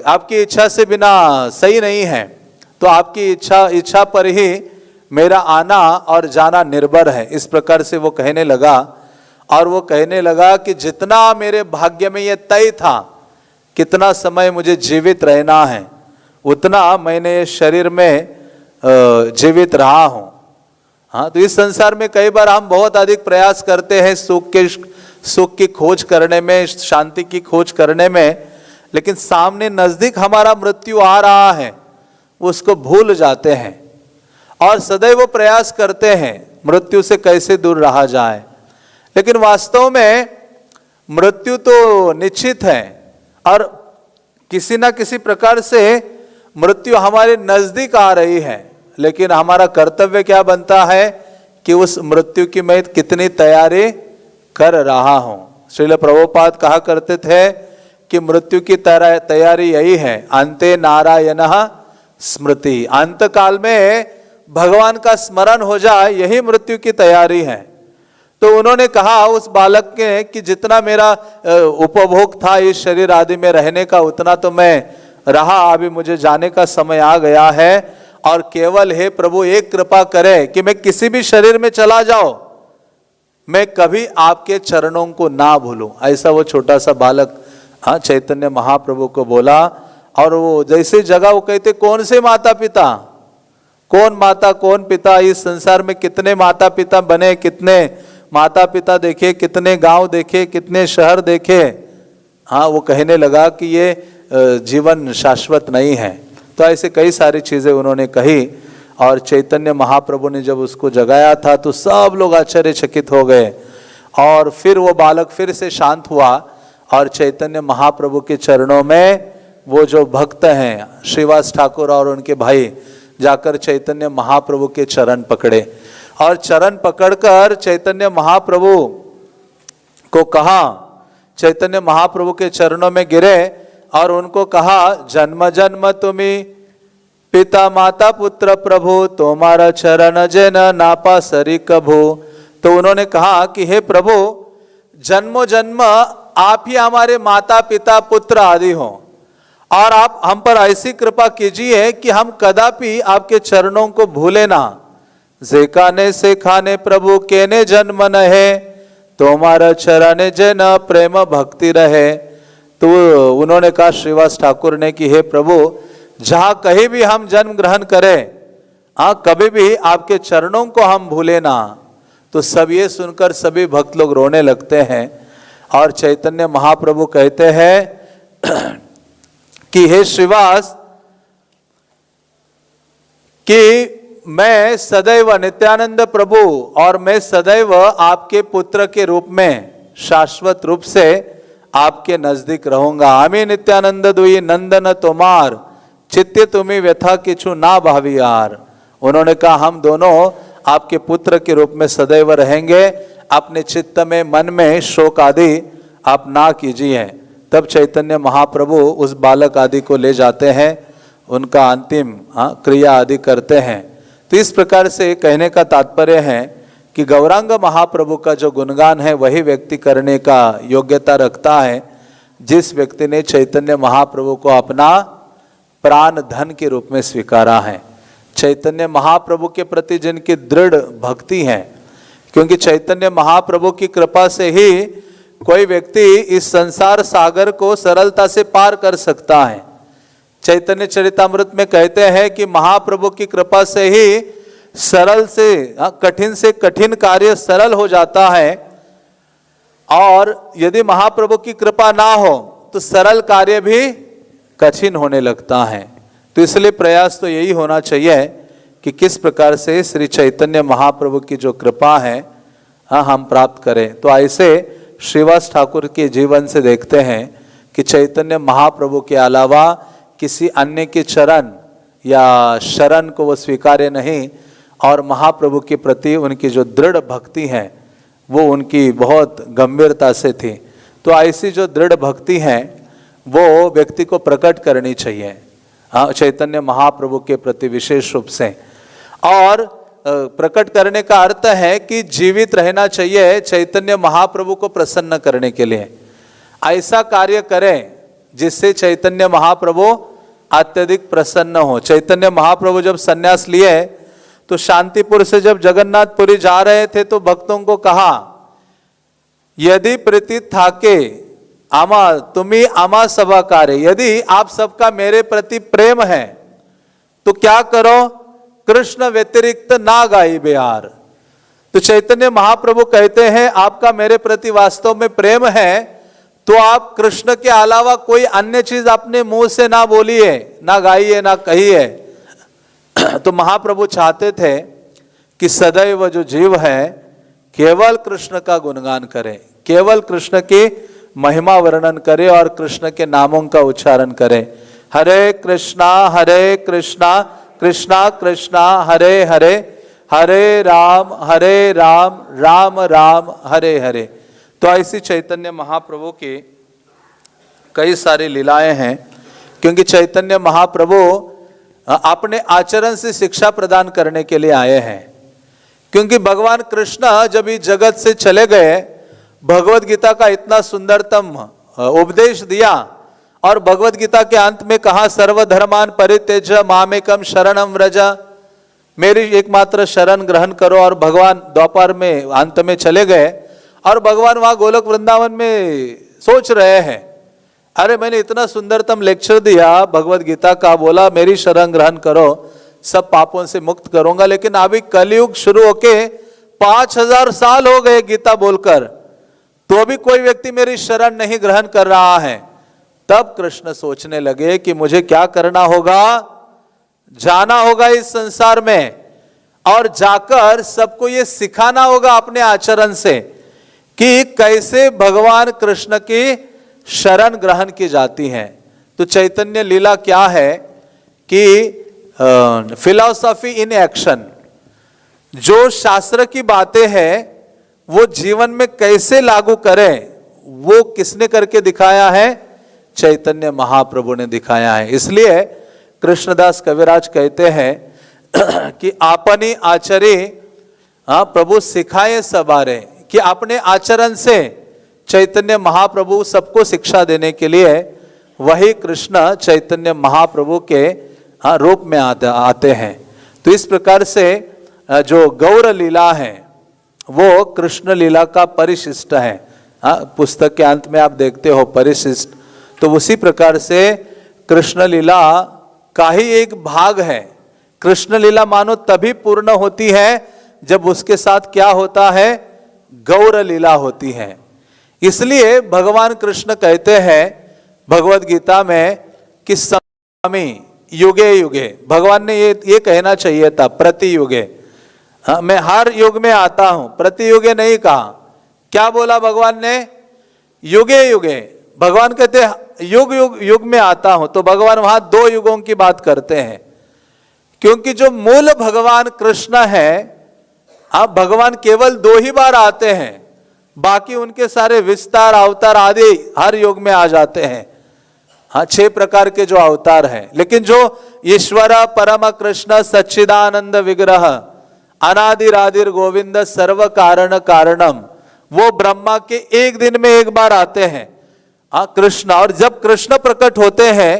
आपकी इच्छा से बिना सही नहीं है। तो आपकी इच्छा पर ही मेरा आना और जाना निर्भर है। इस प्रकार से वो कहने लगा और वो कहने लगा कि जितना मेरे भाग्य में ये तय था कितना समय मुझे जीवित रहना है, उतना मैंने शरीर में जीवित रहा हूं। हाँ, तो इस संसार में कई बार हम बहुत अधिक प्रयास करते हैं सुख की खोज करने में, शांति की खोज करने में, लेकिन सामने नजदीक हमारा मृत्यु आ रहा है, उसको भूल जाते हैं और सदैव प्रयास करते हैं मृत्यु से कैसे दूर रहा जाए। लेकिन वास्तव में मृत्यु तो निश्चित है और किसी ना किसी प्रकार से मृत्यु हमारे नजदीक आ रही है, लेकिन हमारा कर्तव्य क्या बनता है कि उस मृत्यु की मैं कितनी तैयारी कर रहा हूं। श्रील प्रभुपाद कहा करते थे कि मृत्यु की तैयारी यही है, अंते नारायणः स्मृति, अंत काल में भगवान का स्मरण हो जाए, यही मृत्यु की तैयारी है। तो उन्होंने कहा उस बालक के कि जितना मेरा उपभोग था इस शरीर आदि में रहने का, उतना तो मैं रहा, अभी मुझे जाने का समय आ गया है। और केवल हे प्रभु एक कृपा करे कि मैं किसी भी शरीर में चला जाऊं, मैं कभी आपके चरणों को ना भूलूं। ऐसा वो छोटा सा बालक चैतन्य महाप्रभु को बोला। और वो जैसे जगह, वो कहते कौन से माता पिता, कौन माता कौन पिता, इस संसार में कितने माता पिता बने, कितने माता पिता देखे, कितने गांव देखे, कितने शहर देखे। वो कहने लगा कि ये जीवन शाश्वत नहीं है। तो ऐसे कई सारी चीजें उन्होंने कही। और चैतन्य महाप्रभु ने जब उसको जगाया था तो सब लोग आश्चर्यचकित हो गए। और फिर वो बालक फिर से शांत हुआ और चैतन्य महाप्रभु के चरणों में वो जो भक्त हैं श्रीवास ठाकुर और उनके भाई जाकर चैतन्य महाप्रभु के चरण पकड़े। और चरण पकड़कर चैतन्य महाप्रभु को कहा, चैतन्य महाप्रभु के चरणों में गिरे और उनको कहा, जन्म जन्म तुम्ही पिता माता पुत्र प्रभु, तुम्हारा चरण जन नापा सरी कभू। तो उन्होंने कहा कि हे प्रभु, जन्मों जन्म आप ही हमारे माता पिता पुत्र आदि हो, और आप हम पर ऐसी कृपा कीजिए कि हम कदापि आपके चरणों को भूले ना। जेकाने से खाने प्रभु केने जन्म न है, तुम्हारा चरण जन प्रेम भक्ति रहे। तो उन्होंने कहा श्रीवास ठाकुर ने कि हे प्रभु, जहां कहीं भी हम जन्म ग्रहण करें, कभी भी आपके चरणों को हम भूले ना। तो सब ये सुनकर सभी भक्त लोग रोने लगते हैं। और चैतन्य महाप्रभु कहते हैं कि हे श्रीवास, कि मैं सदैव नित्यानंद प्रभु और मैं सदैव आपके पुत्र के रूप में शाश्वत रूप से आपके नजदीक रहूंगा। आमी नित्यानंद दुई नंदन तोमार, चित्त तुम्हें व्यथा किछु ना भावियार। उन्होंने कहा हम दोनों आपके पुत्र के रूप में सदैव रहेंगे, अपने चित्त में मन में शोक आदि आप ना कीजिए। तब चैतन्य महाप्रभु उस बालक आदि को ले जाते हैं, उनका अंतिम क्रिया आदि करते हैं। तो इस प्रकार से कहने का तात्पर्य है कि गौरांग महाप्रभु का जो गुणगान है वही व्यक्ति करने का योग्यता रखता है जिस व्यक्ति ने चैतन्य महाप्रभु को अपना प्राण धन के रूप में स्वीकारा है। चैतन्य महाप्रभु के प्रति जिनकी दृढ़ भक्ति है, क्योंकि चैतन्य महाप्रभु की कृपा से ही कोई व्यक्ति इस संसार सागर को सरलता से पार कर सकता है। चैतन्य चरितामृत में कहते हैं कि महाप्रभु की कृपा से ही सरल से कठिन कार्य सरल हो जाता है, और यदि महाप्रभु की कृपा ना हो तो सरल कार्य भी कठिन होने लगता है। तो इसलिए प्रयास तो यही होना चाहिए कि किस प्रकार से श्री चैतन्य महाप्रभु की जो कृपा है हम प्राप्त करें। तो ऐसे श्रीवास ठाकुर के जीवन से देखते हैं कि चैतन्य महाप्रभु के अलावा किसी अन्य के चरण या शरण को वो स्वीकार्य नहीं, और महाप्रभु के प्रति उनकी जो दृढ़ भक्ति है वो उनकी बहुत गंभीरता से थी। तो ऐसी जो दृढ़ भक्ति है वो व्यक्ति को प्रकट करनी चाहिए चैतन्य महाप्रभु के प्रति विशेष रूप से। और प्रकट करने का अर्थ है कि जीवित रहना चाहिए चैतन्य महाप्रभु को प्रसन्न करने के लिए। ऐसा कार्य करें जिससे चैतन्य महाप्रभु अत्यधिक प्रसन्न हो। चैतन्य महाप्रभु जब संन्यास लिए तो शांतिपुर से जब जगन्नाथपुरी जा रहे थे तो भक्तों को कहा, यदि प्रीति थाके आमा तुम्ही आमा सभा कार्य, यदि आप सबका मेरे प्रति प्रेम है तो क्या करो, कृष्ण व्यतिरिक्त ना गाई बिहार। तो चैतन्य महाप्रभु कहते हैं आपका मेरे प्रति वास्तव में प्रेम है तो आप कृष्ण के अलावा कोई अन्य चीज अपने मुंह से ना बोलिए, ना गाइए, ना कहिए। तो महाप्रभु चाहते थे कि सदैव जो जीव है केवल कृष्ण का गुणगान करे, केवल कृष्ण की महिमा वर्णन करे और कृष्ण के नामों का उच्चारण करे। हरे कृष्णा कृष्णा कृष्णा हरे हरे, हरे राम राम राम हरे हरे। तो ऐसी चैतन्य महाप्रभु की कई सारी लीलाएं हैं, क्योंकि चैतन्य महाप्रभु अपने आचरण से शिक्षा प्रदान करने के लिए आए हैं। क्योंकि भगवान कृष्ण जब इस जगत से चले गए, भगवत गीता का इतना सुंदरतम उपदेश दिया और भगवत गीता के अंत में कहा, सर्वधर्मान परित्यज्य मामेकम शरणम व्रज, मेरी एकमात्र शरण ग्रहण करो। और भगवान द्वापर में अंत में चले गए और भगवान वहां गोलोक वृंदावन में सोच रहे हैं, अरे मैंने इतना सुंदरतम लेक्चर दिया भगवत गीता का, बोला मेरी शरण ग्रहण करो, सब पापों से मुक्त करूंगा, लेकिन अभी कलयुग शुरू होके 5000 साल हो गए गीता बोलकर, तो भी कोई व्यक्ति मेरी शरण नहीं ग्रहण कर रहा है। तब कृष्ण सोचने लगे कि मुझे क्या करना होगा, जाना होगा इस संसार में और जाकर सबको ये सिखाना होगा अपने आचरण से कि कैसे भगवान कृष्ण की शरण ग्रहण की जाती है। तो चैतन्य लीला क्या है कि फिलॉसफी इन एक्शन, जो शास्त्र की बातें हैं वो जीवन में कैसे लागू करें, वो किसने करके दिखाया है, चैतन्य महाप्रभु ने दिखाया है। इसलिए कृष्णदास कविराज कहते हैं कि आपनी आचरे प्रभु सिखाए सबारे, कि अपने आचरण से चैतन्य महाप्रभु सबको शिक्षा देने के लिए वही कृष्ण चैतन्य महाप्रभु के रूप में आते हैं। तो इस प्रकार से जो गौर लीला है वो कृष्ण लीला का परिशिष्ट है। पुस्तक के अंत में आप देखते हो परिशिष्ट, तो उसी प्रकार से कृष्ण लीला का ही एक भाग है। कृष्ण लीला मानो तभी पूर्ण होती है जब उसके साथ क्या होता है, गौर लीला होती है। इसलिए भगवान कृष्ण कहते हैं भगवत गीता में कि स्वामी युगे युगे, भगवान ने ये कहना चाहिए था प्रति युगे, मैं हर युग में आता हूं, प्रति युगे नहीं कहा। क्या बोला भगवान ने, युगे युगे। भगवान कहते हैं युग युग युग में आता हूं, तो भगवान वहां 2 युगों की बात करते हैं, क्योंकि जो मूल भगवान कृष्ण है, अब भगवान केवल 2 ही बार आते हैं, बाकी उनके सारे विस्तार अवतार आदि हर युग में आ जाते हैं। 6 प्रकार के जो अवतार हैं, लेकिन जो ईश्वर परम कृष्ण सच्चिदानंद विग्रह अनादिरादिर गोविंद सर्व कारण कारणम, वो ब्रह्मा के एक दिन में एक बार आते हैं कृष्ण। और जब कृष्ण प्रकट होते हैं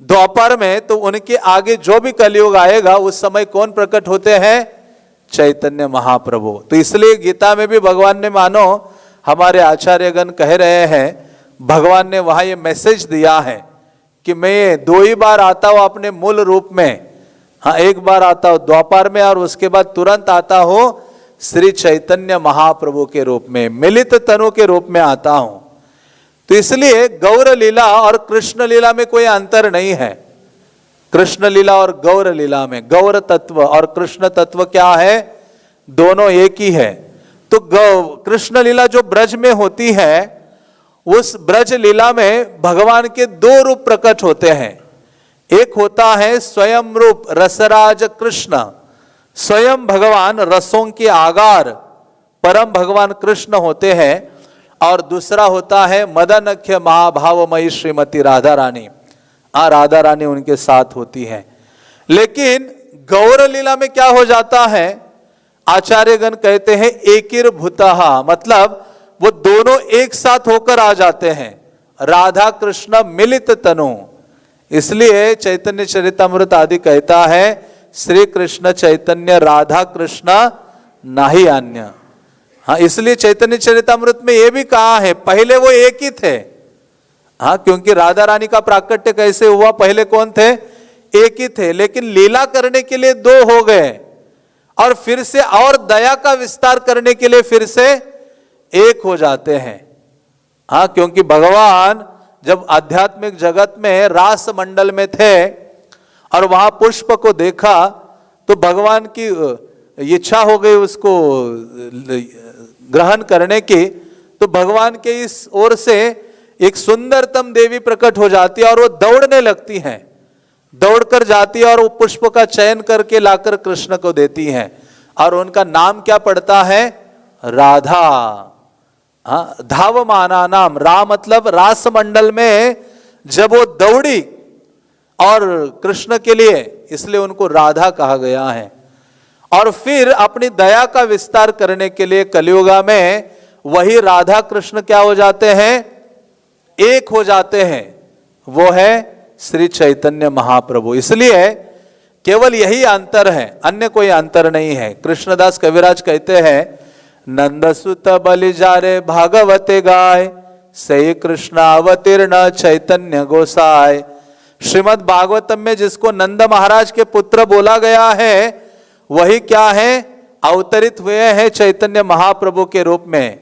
द्वापर में, तो उनके आगे जो भी कलयुग आएगा उस समय कौन प्रकट होते हैं, चैतन्य महाप्रभु। तो इसलिए गीता में भी भगवान ने, मानो हमारे आचार्यगण कह रहे हैं, भगवान ने वहां ये मैसेज दिया है कि मैं 2 ही बार आता हूं अपने मूल रूप में। एक बार आता हूं द्वापर में और उसके बाद तुरंत आता हूं श्री चैतन्य महाप्रभु के रूप में, मिलित तनु के रूप में आता हूं। तो इसलिए गौर लीला और कृष्ण लीला में कोई अंतर नहीं है। कृष्ण लीला और गौर लीला में गौर तत्व और कृष्ण तत्व क्या है, दोनों एक ही है। तो कृष्ण लीला जो ब्रज में होती है, उस ब्रज लीला में भगवान के 2 रूप प्रकट होते हैं। एक होता है स्वयं रूप रसराज कृष्ण, स्वयं भगवान रसों के आगार परम भगवान कृष्ण होते हैं, और दूसरा होता है मदनख्य महाभावमयी श्रीमती राधा रानी। राधा रानी उनके साथ होती है। लेकिन गौर लीला में क्या हो जाता है, आचार्यगण कहते हैं एकिर भूतः, मतलब वो दोनों एक साथ होकर आ जाते हैं, राधा कृष्ण मिलित तनु। इसलिए चैतन्य चरितामृत आदि कहता है श्री कृष्ण चैतन्य राधा कृष्ण नाही अन्य। इसलिए चैतन्य चरितामृत में यह भी कहा है पहले वो एक ही थे। क्योंकि राधा रानी का प्राकट्य कैसे हुआ, पहले कौन थे, एक ही थे, लेकिन लीला करने के लिए 2 हो गए, और फिर से और दया का विस्तार करने के लिए फिर से एक हो जाते हैं। क्योंकि भगवान जब आध्यात्मिक जगत में रास मंडल में थे और वहां पुष्प को देखा, तो भगवान की इच्छा हो गई उसको ग्रहण करने की। तो भगवान के इस ओर से एक सुंदरतम देवी प्रकट हो जाती है और वो दौड़ने लगती हैं, दौड़कर जाती है और वो पुष्प का चयन करके लाकर कृष्ण को देती हैं, और उनका नाम क्या पड़ता है, राधा। धावमाना नाम, रा मतलब रास मंडल में जब वो दौड़ी और कृष्ण के लिए, इसलिए उनको राधा कहा गया है। और फिर अपनी दया का विस्तार करने के लिए कलियुगा में वही राधा कृष्ण क्या हो जाते हैं, एक हो जाते हैं, वो है श्री चैतन्य महाप्रभु। इसलिए केवल यही अंतर है, अन्य कोई अंतर नहीं है। कृष्णदास कविराज कहते हैं, नंदसुत बलिजारे भागवते गाय, सही कृष्ण अवतीर्ण चैतन्य गोसाय। श्रीमद् भागवतम में जिसको नंद महाराज के पुत्र बोला गया है, वही क्या है, अवतरित हुए हैं चैतन्य महाप्रभु के रूप में।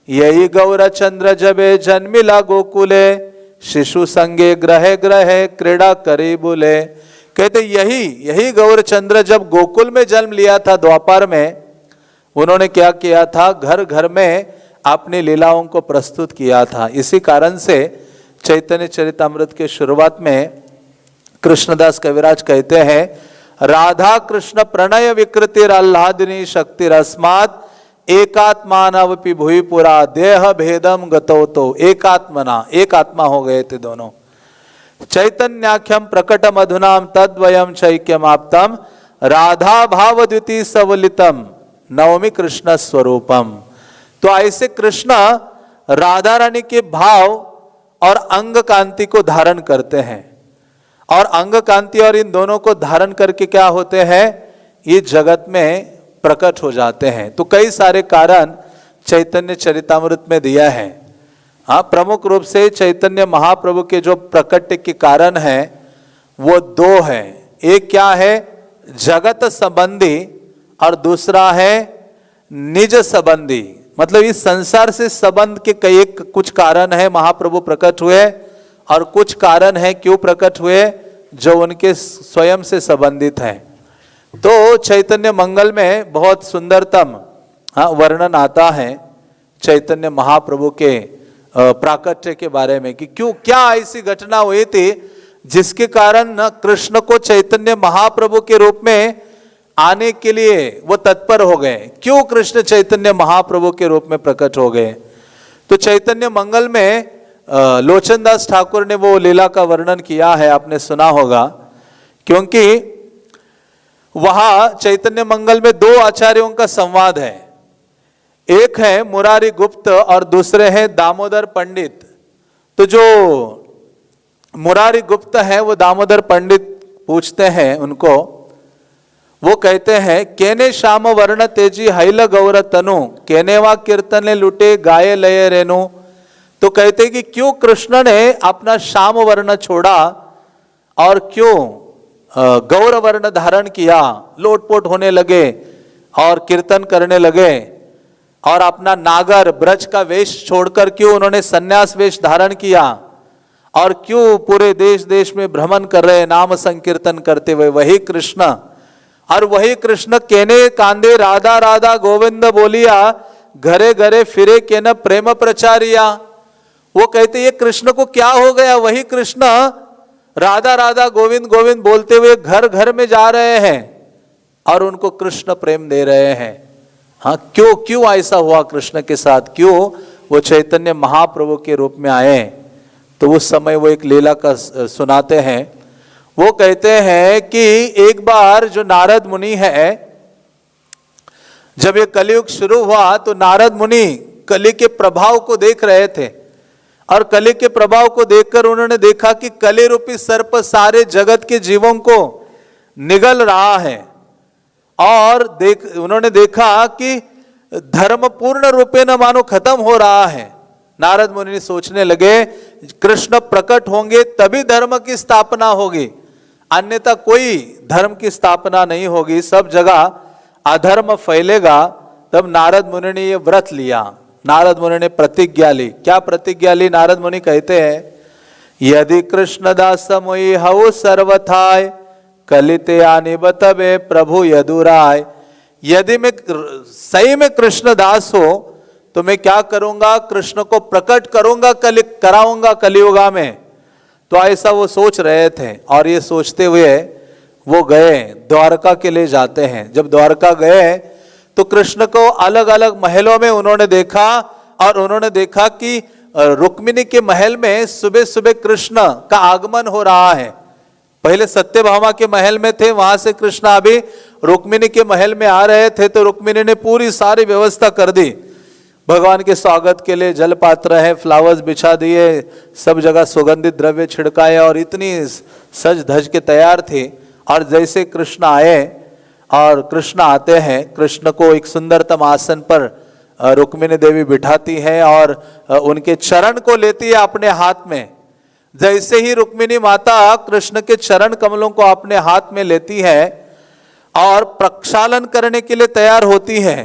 यही गौर चंद्र जबे जन्मिला गोकुले, शिशु संगे ग्रहे ग्रहे क्रीड़ा करी बुले। कहते यही गौर चंद्र जब गोकुल में जन्म लिया था द्वापर में, उन्होंने क्या किया था, घर घर में अपनी लीलाओं को प्रस्तुत किया था। इसी कारण से चैतन्य चरितामृत के शुरुआत में कृष्णदास कविराज कहते हैं, राधा कृष्ण प्रणय विकृतिर आह्लादिनी शक्ति रस्मात, एकात्मानवपि भुविपुरा देह भेदम गतो। तो एकात्मना, एक आत्मा हो गए थे दोनों। चैतन्याख्यम प्रकट मधुनाम तद्वयम चैक्यमाप्तम, राधा भाव द्वितीय सवलितम नवमी कृष्ण स्वरूपम। तो ऐसे कृष्ण राधा रानी के भाव और अंग कांति को धारण करते हैं, और अंग कांति और इन दोनों को धारण करके क्या होते हैं, ये जगत में प्रकट हो जाते हैं। तो कई सारे कारण चैतन्य चरितामृत में दिया है। हाँ, प्रमुख रूप से चैतन्य महाप्रभु के जो प्रकट के कारण है वो दो है। एक क्या है, जगत संबंधी, और दूसरा है निज संबंधी। मतलब इस संसार से संबंध के कई कुछ कारण है महाप्रभु प्रकट हुए, और कुछ कारण है क्यों प्रकट हुए जो उनके स्वयं से संबंधित हैं। तो चैतन्य मंगल में बहुत सुंदरतम वर्णन आता है चैतन्य महाप्रभु के प्राकट्य के बारे में, कि क्यों, क्या ऐसी घटना हुई थी जिसके कारण कृष्ण को चैतन्य महाप्रभु के रूप में आने के लिए वो तत्पर हो गए। क्यों कृष्ण चैतन्य महाप्रभु के रूप में प्रकट हो गए। तो चैतन्य मंगल में लोचनदास ठाकुर ने वो लीला का वर्णन किया है, आपने सुना होगा। क्योंकि वहां चैतन्य मंगल में दो आचार्यों का संवाद है, एक है मुरारी गुप्त और दूसरे हैं दामोदर पंडित। तो जो मुरारी गुप्त है वो दामोदर पंडित पूछते हैं उनको, वो कहते हैं, केने श्याम वर्ण तेजी हैल गौर तनु, केने वा कीर्तने लुटे गाये लय रेनु। तो कहते हैं कि क्यों कृष्ण ने अपना श्याम वर्ण छोड़ा और क्यों गौर वर्ण धारण किया, लोटपोट होने लगे और कीर्तन करने लगे, और अपना नागर ब्रज का वेश छोड़कर क्यों उन्होंने सन्यास वेश धारण किया, और क्यों पूरे देश देश में भ्रमण कर रहे नाम संकीर्तन करते हुए। वही कृष्ण, और वही कृष्ण केने कांदे राधा राधा गोविंद बोलिया, घरे घरे फिरे के न प्रेम प्रचारिया। वो कहते ये कृष्ण को क्या हो गया, वही कृष्ण राधा राधा गोविंद गोविंद बोलते हुए घर घर में जा रहे हैं और उनको कृष्ण प्रेम दे रहे हैं। हाँ, क्यों क्यों ऐसा हुआ कृष्ण के साथ, क्यों वो चैतन्य महाप्रभु के रूप में आए। तो उस समय वो एक लीला का सुनाते हैं। वो कहते हैं कि एक बार जो नारद मुनि है, जब ये कलयुग शुरू हुआ तो नारद मुनि कली के प्रभाव को देख रहे थे, और कली के प्रभाव को देखकर उन्होंने देखा कि कली रूपी सर्प सारे जगत के जीवों को निगल रहा है, और उन्होंने देखा कि धर्म पूर्ण रूपे न मानो खत्म हो रहा है। नारद मुनि सोचने लगे कृष्ण प्रकट होंगे तभी धर्म की स्थापना होगी, अन्यथा कोई धर्म की स्थापना नहीं होगी, सब जगह अधर्म फैलेगा। तब नारद मुनि ने ये व्रत लिया, नारद मुनि ने प्रतिज्ञा ली। क्या प्रतिज्ञा ली? नारद मुनि कहते हैं, यदि कृष्णदास मोई हऊ सर्वथाय, कलिते आनि बतबे प्रभु यदुराय। यदि मैं सही में कृष्णदास हो तो मैं क्या करूंगा, कृष्ण को प्रकट करूंगा, कराऊंगा कलियुगा में। तो ऐसा वो सोच रहे थे, और ये सोचते हुए वो गए द्वारका के लिए जाते हैं। जब द्वारका गए तो कृष्ण को अलग अलग महलों में उन्होंने देखा, और उन्होंने देखा कि रुक्मिणी के महल में सुबह सुबह कृष्ण का आगमन हो रहा है। पहले सत्यभामा के महल में थे, वहां से कृष्ण अभी रुक्मिणी के महल में आ रहे थे, तो रुक्मिणी ने पूरी सारी व्यवस्था कर दी। भगवान के स्वागत के लिए जल पात्र है, फ्लावर्स बिछा दिए, सब जगह सुगंधित द्रव्य छिड़काए और इतनी सज धज के तैयार थे। और जैसे कृष्ण आए और कृष्ण आते हैं, कृष्ण को एक सुंदरतम आसन पर रुक्मिणी देवी बिठाती है और उनके चरण को लेती है अपने हाथ में। जैसे ही रुक्मिणी माता कृष्ण के चरण कमलों को अपने हाथ में लेती है और प्रक्षालन करने के लिए तैयार होती है,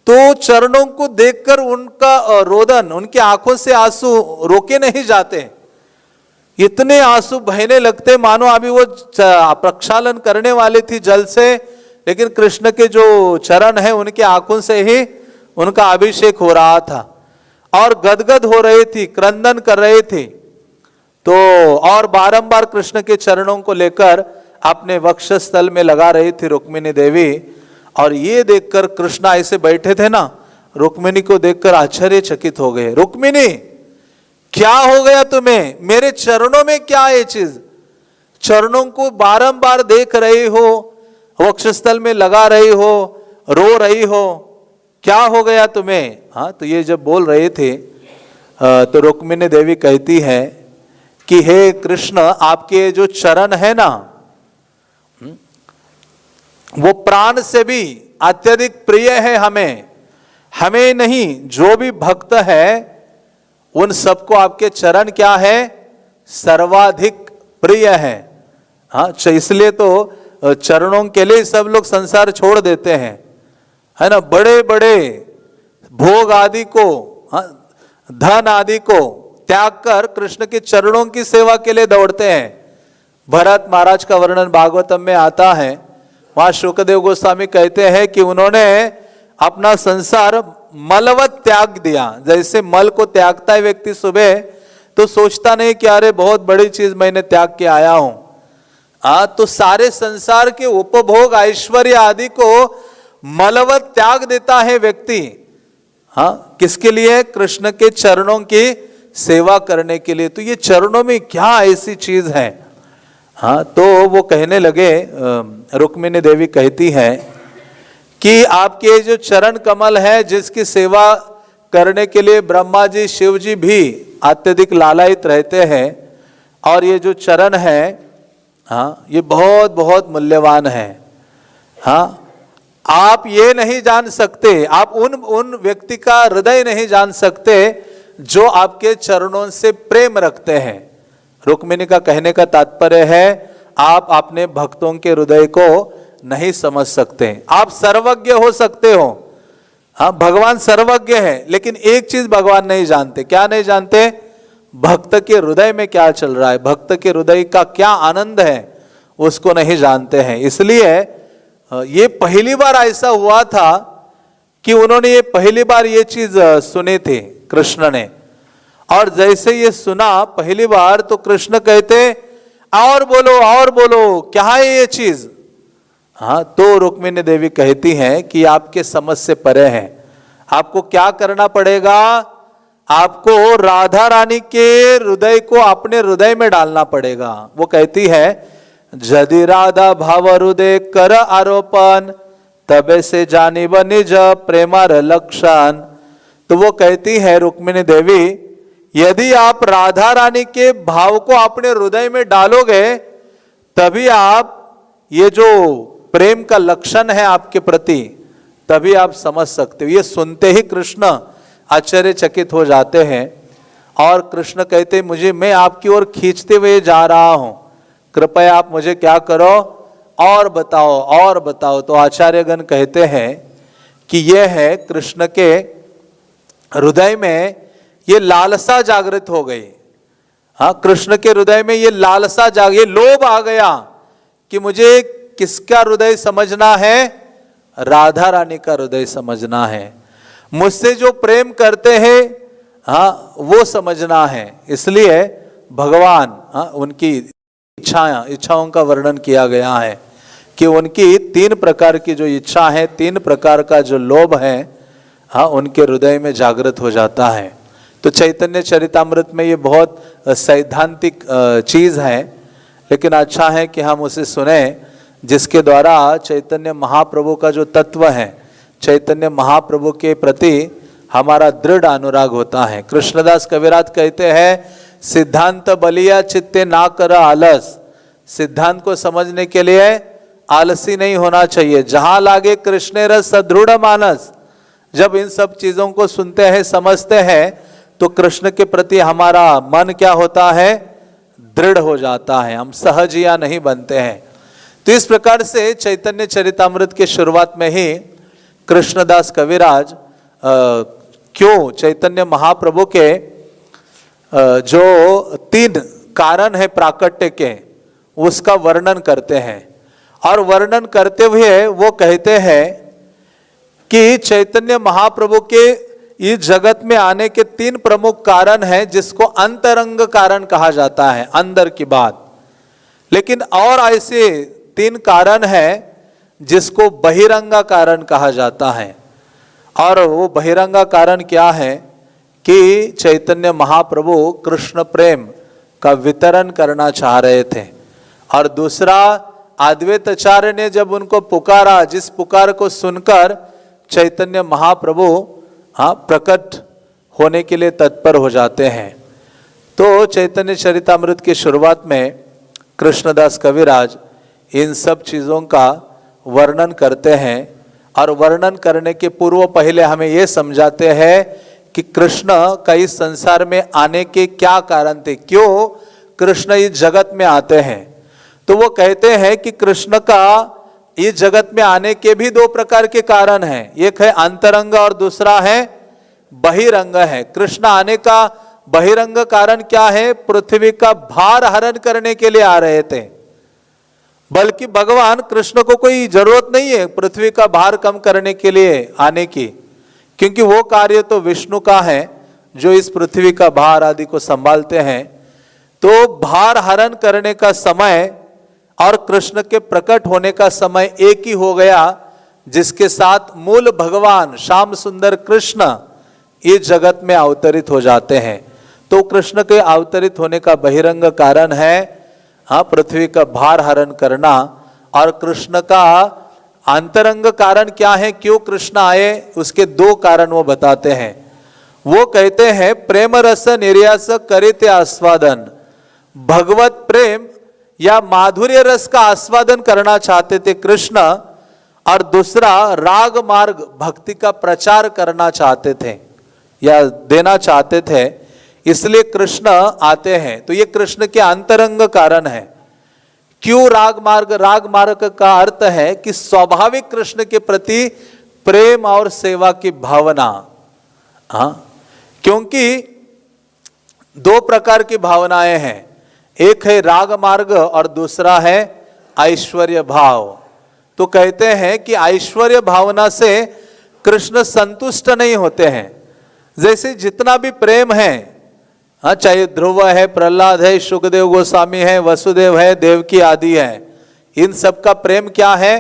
तो चरणों को देखकर उनका रोदन, उनकी आंखों से आंसू रोके नहीं जाते, इतने आंसू बहने लगते मानो अभी वो प्रक्षालन करने वाली थी जल से, लेकिन कृष्ण के जो चरण है उनके आंखों से ही उनका अभिषेक हो रहा था और गदगद हो रही थी, क्रंदन कर रही थी। तो और बारंबार कृष्ण के चरणों को लेकर अपने वक्षस्थल में लगा रही थी रुक्मिणी देवी। और ये देखकर कृष्ण ऐसे बैठे थे ना, रुक्मिणी को देखकर आश्चर्यचकित हो गए। रुक्मिणी, क्या हो गया तुम्हें? मेरे चरणों में क्या है चीज? चरणों को बारंबार देख रही हो, वक्षस्थल में लगा रही हो, रो रही हो, क्या हो गया तुम्हें? हाँ, तो ये जब बोल रहे थे तो रुक्मिणी देवी कहती है कि हे कृष्ण, आपके जो चरण है ना, वो प्राण से भी अत्यधिक प्रिय है हमें। हमें नहीं, जो भी भक्त है उन सबको आपके चरण क्या है? सर्वाधिक प्रिय है। हाँ, इसलिए तो चरणों के लिए सब लोग संसार छोड़ देते हैं, है ना। बड़े बड़े भोग आदि को, धन आदि को त्याग कर कृष्ण के चरणों की सेवा के लिए दौड़ते हैं। भरत महाराज का वर्णन भागवतम में आता है, वहां शुकदेव गोस्वामी कहते हैं कि उन्होंने अपना संसार मलवत त्याग दिया। जैसे मल को त्यागता है व्यक्ति सुबह, तो सोचता नहीं कि अरे बहुत बड़ी चीज मैंने त्याग के आया हूं। तो सारे संसार के उपभोग ऐश्वर्य आदि को मलवत त्याग देता है व्यक्ति। हाँ, किसके लिए? कृष्ण के चरणों की सेवा करने के लिए। तो ये चरणों में क्या ऐसी चीज है? हाँ, तो वो कहने लगे, रुक्मिणी देवी कहती है कि आपके जो चरण कमल है, जिसकी सेवा करने के लिए ब्रह्मा जी शिव जी भी अत्यधिक लालायित रहते हैं, और ये जो चरण है, हाँ, ये बहुत बहुत मूल्यवान है। हाँ, आप ये नहीं जान सकते, आप उन व्यक्ति का हृदय नहीं जान सकते जो आपके चरणों से प्रेम रखते हैं। रुक्मिणी का कहने का तात्पर्य है, आप अपने भक्तों के हृदय को नहीं समझ सकते। आप सर्वज्ञ हो सकते हो, हाँ, भगवान सर्वज्ञ है, लेकिन एक चीज भगवान नहीं जानते। क्या नहीं जानते? भक्त के हृदय में क्या चल रहा है, भक्त के हृदय का क्या आनंद है, उसको नहीं जानते हैं। इसलिए ये पहली बार ऐसा हुआ था कि उन्होंने ये पहली बार ये चीज सुनी थी कृष्ण ने, और जैसे ये सुना पहली बार तो कृष्ण कहते और बोलो क्या है ये चीज? हाँ, तो रुक्मिणी देवी कहती हैं कि आपके समझ से परे है। आपको क्या करना पड़ेगा? आपको राधा रानी के हृदय को अपने हृदय में डालना पड़ेगा। वो कहती है, यदि राधा भाव हृदय कर आरोपण, तबे से जानी ब निज प्रेमार लक्षण। तो वो कहती है रुक्मिणी देवी, यदि आप राधा रानी के भाव को अपने हृदय में डालोगे, तभी आप ये जो प्रेम का लक्षण है आपके प्रति, तभी आप समझ सकते हो। ये सुनते ही कृष्ण आश्चर्यचकित हो जाते हैं और कृष्ण कहते, मैं आपकी ओर खींचते हुए जा रहा हूं, कृपया आप मुझे क्या करो, और बताओ। तो आचार्यगण कहते हैं कि यह है कृष्ण के हृदय में ये लालसा जागृत हो गई। हाँ, कृष्ण के हृदय में ये लालसा ये लोभ आ गया कि मुझे किसका हृदय समझना है? राधा रानी का हृदय समझना है। मुझसे जो प्रेम करते हैं, हाँ, वो समझना है। इसलिए भगवान, हाँ, उनकी इच्छाओं का वर्णन किया गया है कि उनकी 3 प्रकार की जो इच्छा है, 3 प्रकार का जो लोभ है, हाँ, उनके हृदय में जागृत हो जाता है। तो चैतन्य चरितामृत में ये बहुत सैद्धांतिक चीज है, लेकिन अच्छा है कि हम उसे सुने जिसके द्वारा चैतन्य महाप्रभु का जो तत्व है, चैतन्य महाप्रभु के प्रति हमारा दृढ़ अनुराग होता है। कृष्णदास कविराज कहते हैं, सिद्धांत बलिया चित्ते ना कर आलस। सिद्धांत को समझने के लिए आलसी नहीं होना चाहिए। जहां लागे कृष्ण रस सदृढ़ मानस। जब इन सब चीजों को सुनते हैं, समझते हैं, तो कृष्ण के प्रति हमारा मन क्या होता है, दृढ़ हो जाता है, हम सहजिया नहीं बनते हैं। तो इस प्रकार से चैतन्य चरितामृत के शुरुआत में ही कृष्णदास कविराज क्यों चैतन्य महाप्रभु के जो 3 कारण है प्राकट्य के, उसका वर्णन करते हैं। और वर्णन करते हुए वो कहते हैं कि चैतन्य महाप्रभु के इस जगत में आने के 3 प्रमुख कारण हैं, जिसको अंतरंग कारण कहा जाता है, अंदर की बात। लेकिन और ऐसे 3 कारण हैं जिसको बहिरंगा कारण कहा जाता है। और वो बहिरंगा कारण क्या है कि चैतन्य महाप्रभु कृष्ण प्रेम का वितरण करना चाह रहे थे। और दूसरा, अद्वैताचार्य ने जब उनको पुकारा, जिस पुकार को सुनकर चैतन्य महाप्रभु प्रकट होने के लिए तत्पर हो जाते हैं। तो चैतन्य चरितामृत की शुरुआत में कृष्णदास कविराज इन सब चीज़ों का वर्णन करते हैं। और वर्णन करने के पूर्व पहले हमें ये समझाते हैं कि कृष्ण का इस संसार में आने के क्या कारण थे, क्यों कृष्ण इस जगत में आते हैं। तो वो कहते हैं कि कृष्ण का इस जगत में आने के भी 2 प्रकार के कारण हैं। एक है अंतरंग और दूसरा है बहिरंग है। कृष्ण आने का बहिरंग कारण क्या है, पृथ्वी का भार हरण करने के लिए आ रहे थे। बल्कि भगवान कृष्ण को कोई जरूरत नहीं है पृथ्वी का भार कम करने के लिए आने की, क्योंकि वो कार्य तो विष्णु का है जो इस पृथ्वी का भार आदि को संभालते हैं। तो भार हरण करने का समय और कृष्ण के प्रकट होने का समय एक ही हो गया, जिसके साथ मूल भगवान श्याम सुंदर कृष्ण इस जगत में अवतरित हो जाते हैं। तो कृष्ण के अवतरित होने का बहिरंग कारण है पृथ्वी का भार हरण करना। और कृष्ण का अंतरंग कारण क्या है, क्यों कृष्ण आए, उसके 2 कारण वो बताते हैं। वो कहते हैं, प्रेम रस निर्यास करिते आस्वादन। भगवत प्रेम या माधुर्य रस का आस्वादन करना चाहते थे कृष्ण। और दूसरा, राग मार्ग भक्ति का प्रचार करना चाहते थे या देना चाहते थे, इसलिए कृष्ण आते हैं। तो ये कृष्ण के अंतरंग कारण है। क्यों राग मार्ग? राग मार्ग का अर्थ है कि स्वाभाविक कृष्ण के प्रति प्रेम और सेवा की भावना। क्योंकि 2 प्रकार की भावनाएं हैं, एक है राग मार्ग और दूसरा है ऐश्वर्य भाव। तो कहते हैं कि ऐश्वर्य भावना से कृष्ण संतुष्ट नहीं होते हैं। जैसे जितना भी प्रेम है, चाहे ध्रुव है, प्रहलाद है, शुकदेव गोस्वामी है, वसुदेव है, देवकी आदि है, इन सब का प्रेम क्या है,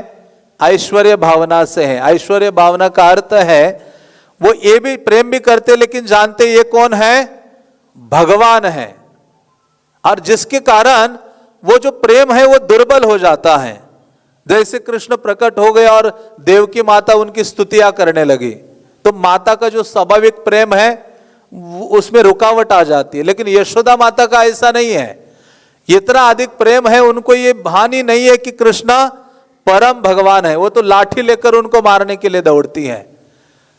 ऐश्वर्य भावना से है। ऐश्वर्य भावना का अर्थ है वो ये भी प्रेम भी करते, लेकिन जानते ये कौन है, भगवान है। और जिसके कारण वो जो प्रेम है वो दुर्बल हो जाता है। जैसे कृष्ण प्रकट हो गए और देवकी माता उनकी स्तुतियां करने लगी, तो माता का जो स्वाभाविक प्रेम है उसमें रुकावट आ जाती है। लेकिन यशोदा माता का ऐसा नहीं है, इतना अधिक प्रेम है, उनको ये भानी नहीं है कि कृष्ण परम भगवान है। वो तो लाठी लेकर उनको मारने के लिए दौड़ती है।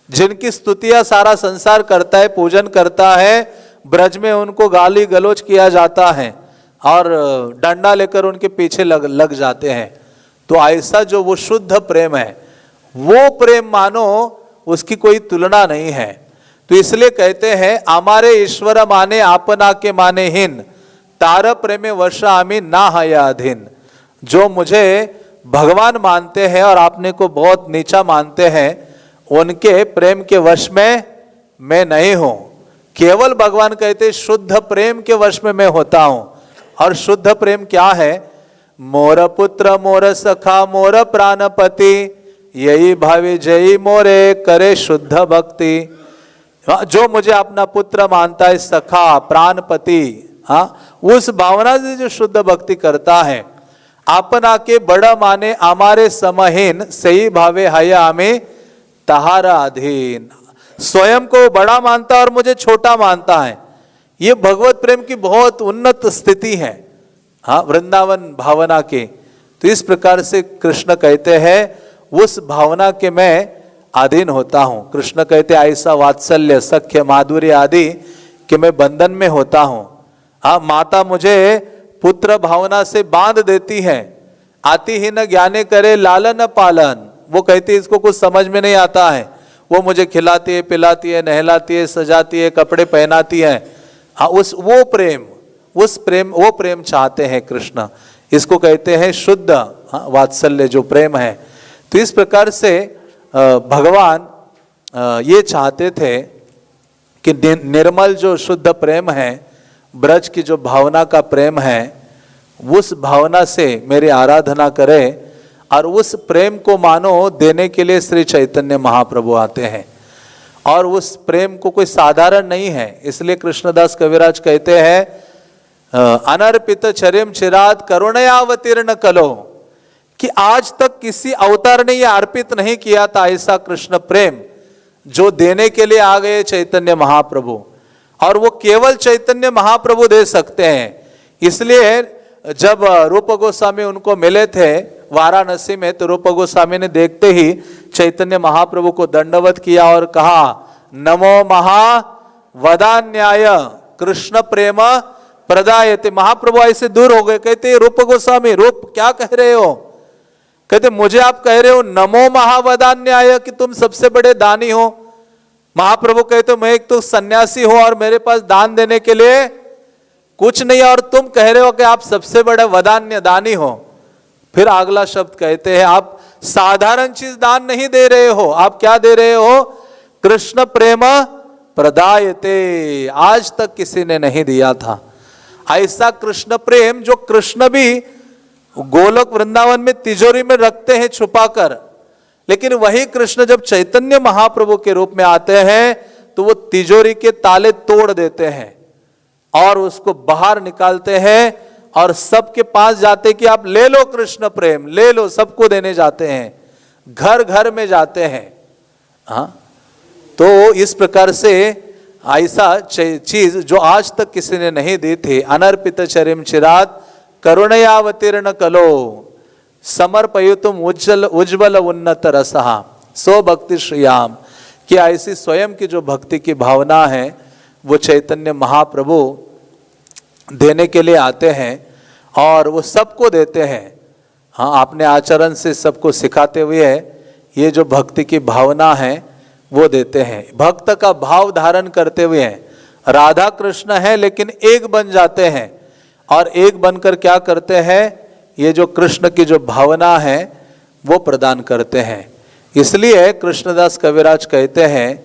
जिनकी स्तुतियां सारा संसार करता है, पूजन करता है, ब्रज में उनको गाली गलौज किया जाता है और डंडा लेकर उनके पीछे लग जाते हैं। तो ऐसा जो वो शुद्ध प्रेम है, वो प्रेम मानो उसकी कोई तुलना नहीं है। तो इसलिए कहते हैं, हमारे ईश्वर माने आपना के माने हीन, तार प्रेमे वर्षा आमी ना हया अधीन। जो मुझे भगवान मानते हैं और आपने को बहुत नीचा मानते हैं, उनके प्रेम के वश में मैं नहीं हूं। केवल भगवान कहते शुद्ध प्रेम के वश में मैं होता हूं। और शुद्ध प्रेम क्या है, मोर पुत्र मोर सखा मोर प्राणपति, यही भावी जयी मोरे करे शुद्ध भक्ति। जो मुझे अपना पुत्र मानता है, सखा प्राणपति, हाँ, उस भावना से जो शुद्ध भक्ति करता है, अपना के बड़ा माने हमारे समहीन, सही भावे हया हमें तहारा अधीन। स्वयं को बड़ा मानता और मुझे छोटा मानता है, ये भगवत प्रेम की बहुत उन्नत स्थिति है, हाँ, वृंदावन भावना के। तो इस प्रकार से कृष्ण कहते हैं उस भावना के मैं अधीन होता हूं। कृष्ण कहते ऐसा वात्सल्य, सख्य, माधुर्य आदि कि मैं बंधन में होता हूं। हाँ, माता मुझे पुत्र भावना से बांध देती है, आती ही न ज्ञाने करे लालन पालन। वो कहती है इसको कुछ समझ में नहीं आता है, वो मुझे खिलाती है, पिलाती है, नहलाती है, सजाती है, कपड़े पहनाती है। हाँ, वो प्रेम चाहते हैं कृष्ण। इसको कहते हैं शुद्ध, हाँ, वात्सल्य जो प्रेम है। तो इस प्रकार से भगवान ये चाहते थे कि निर्मल जो शुद्ध प्रेम है, ब्रज की जो भावना का प्रेम है, उस भावना से मेरी आराधना करे। और उस प्रेम को मानो देने के लिए श्री चैतन्य महाप्रभु आते हैं। और उस प्रेम को कोई साधारण नहीं है, इसलिए कृष्णदास कविराज कहते हैं अनर्पित चरिम चिराद करुणयावतीर्ण कलो, कि आज तक किसी अवतार ने यह अर्पित नहीं किया था ऐसा कृष्ण प्रेम जो देने के लिए आ गए चैतन्य महाप्रभु। और वो केवल चैतन्य महाप्रभु दे सकते हैं। इसलिए जब रूप गोस्वामी उनको मिले थे वाराणसी में, तो रूप गोस्वामी ने देखते ही चैतन्य महाप्रभु को दंडवत किया और कहा नमो महावदान्याय कृष्ण प्रेम प्रदायते। महाप्रभु ऐसे दूर हो गए, कहते रूप गोस्वामी, रूप क्या कह रहे हो? कहते मुझे आप कह रहे हो नमो महावदान्याय कि तुम सबसे बड़े दानी हो। महाप्रभु कहते मैं एक तो सन्यासी हूं और मेरे पास दान देने के लिए कुछ नहीं, और तुम कह रहे हो कि आप सबसे बड़े वदान्य दानी हो। फिर अगला शब्द कहते हैं आप साधारण चीज दान नहीं दे रहे हो, आप क्या दे रहे हो? कृष्ण प्रेम प्रदायते, आज तक किसी ने नहीं दिया था ऐसा कृष्ण प्रेम, जो कृष्ण भी गोलोक वृंदावन में तिजोरी में रखते हैं छुपाकर। लेकिन वही कृष्ण जब चैतन्य महाप्रभु के रूप में आते हैं तो वो तिजोरी के ताले तोड़ देते हैं और उसको बाहर निकालते हैं और सबके पास जाते कि आप ले लो कृष्ण प्रेम, ले लो, सबको देने जाते हैं, घर घर में जाते हैं। हाँ, तो इस प्रकार से ऐसा चीज जो आज तक किसी ने नहीं दी थी, अनर्पित चरिम चिरात करुणयावतीर्ण कलो समर्पयुतुम उज्ज्वल उन्नत रसहा सो भक्ति श्रियाम, कि ऐसी स्वयं की जो भक्ति की भावना है वो चैतन्य महाप्रभु देने के लिए आते हैं और वो सबको देते हैं। हाँ, अपने आचरण से सबको सिखाते हुए ये जो भक्ति की भावना है वो देते हैं। भक्त का भाव धारण करते हुए राधा कृष्ण है लेकिन एक बन जाते हैं और एक बनकर क्या करते हैं, ये जो कृष्ण की जो भावना है वो प्रदान करते हैं। इसलिए कृष्णदास कविराज कहते हैं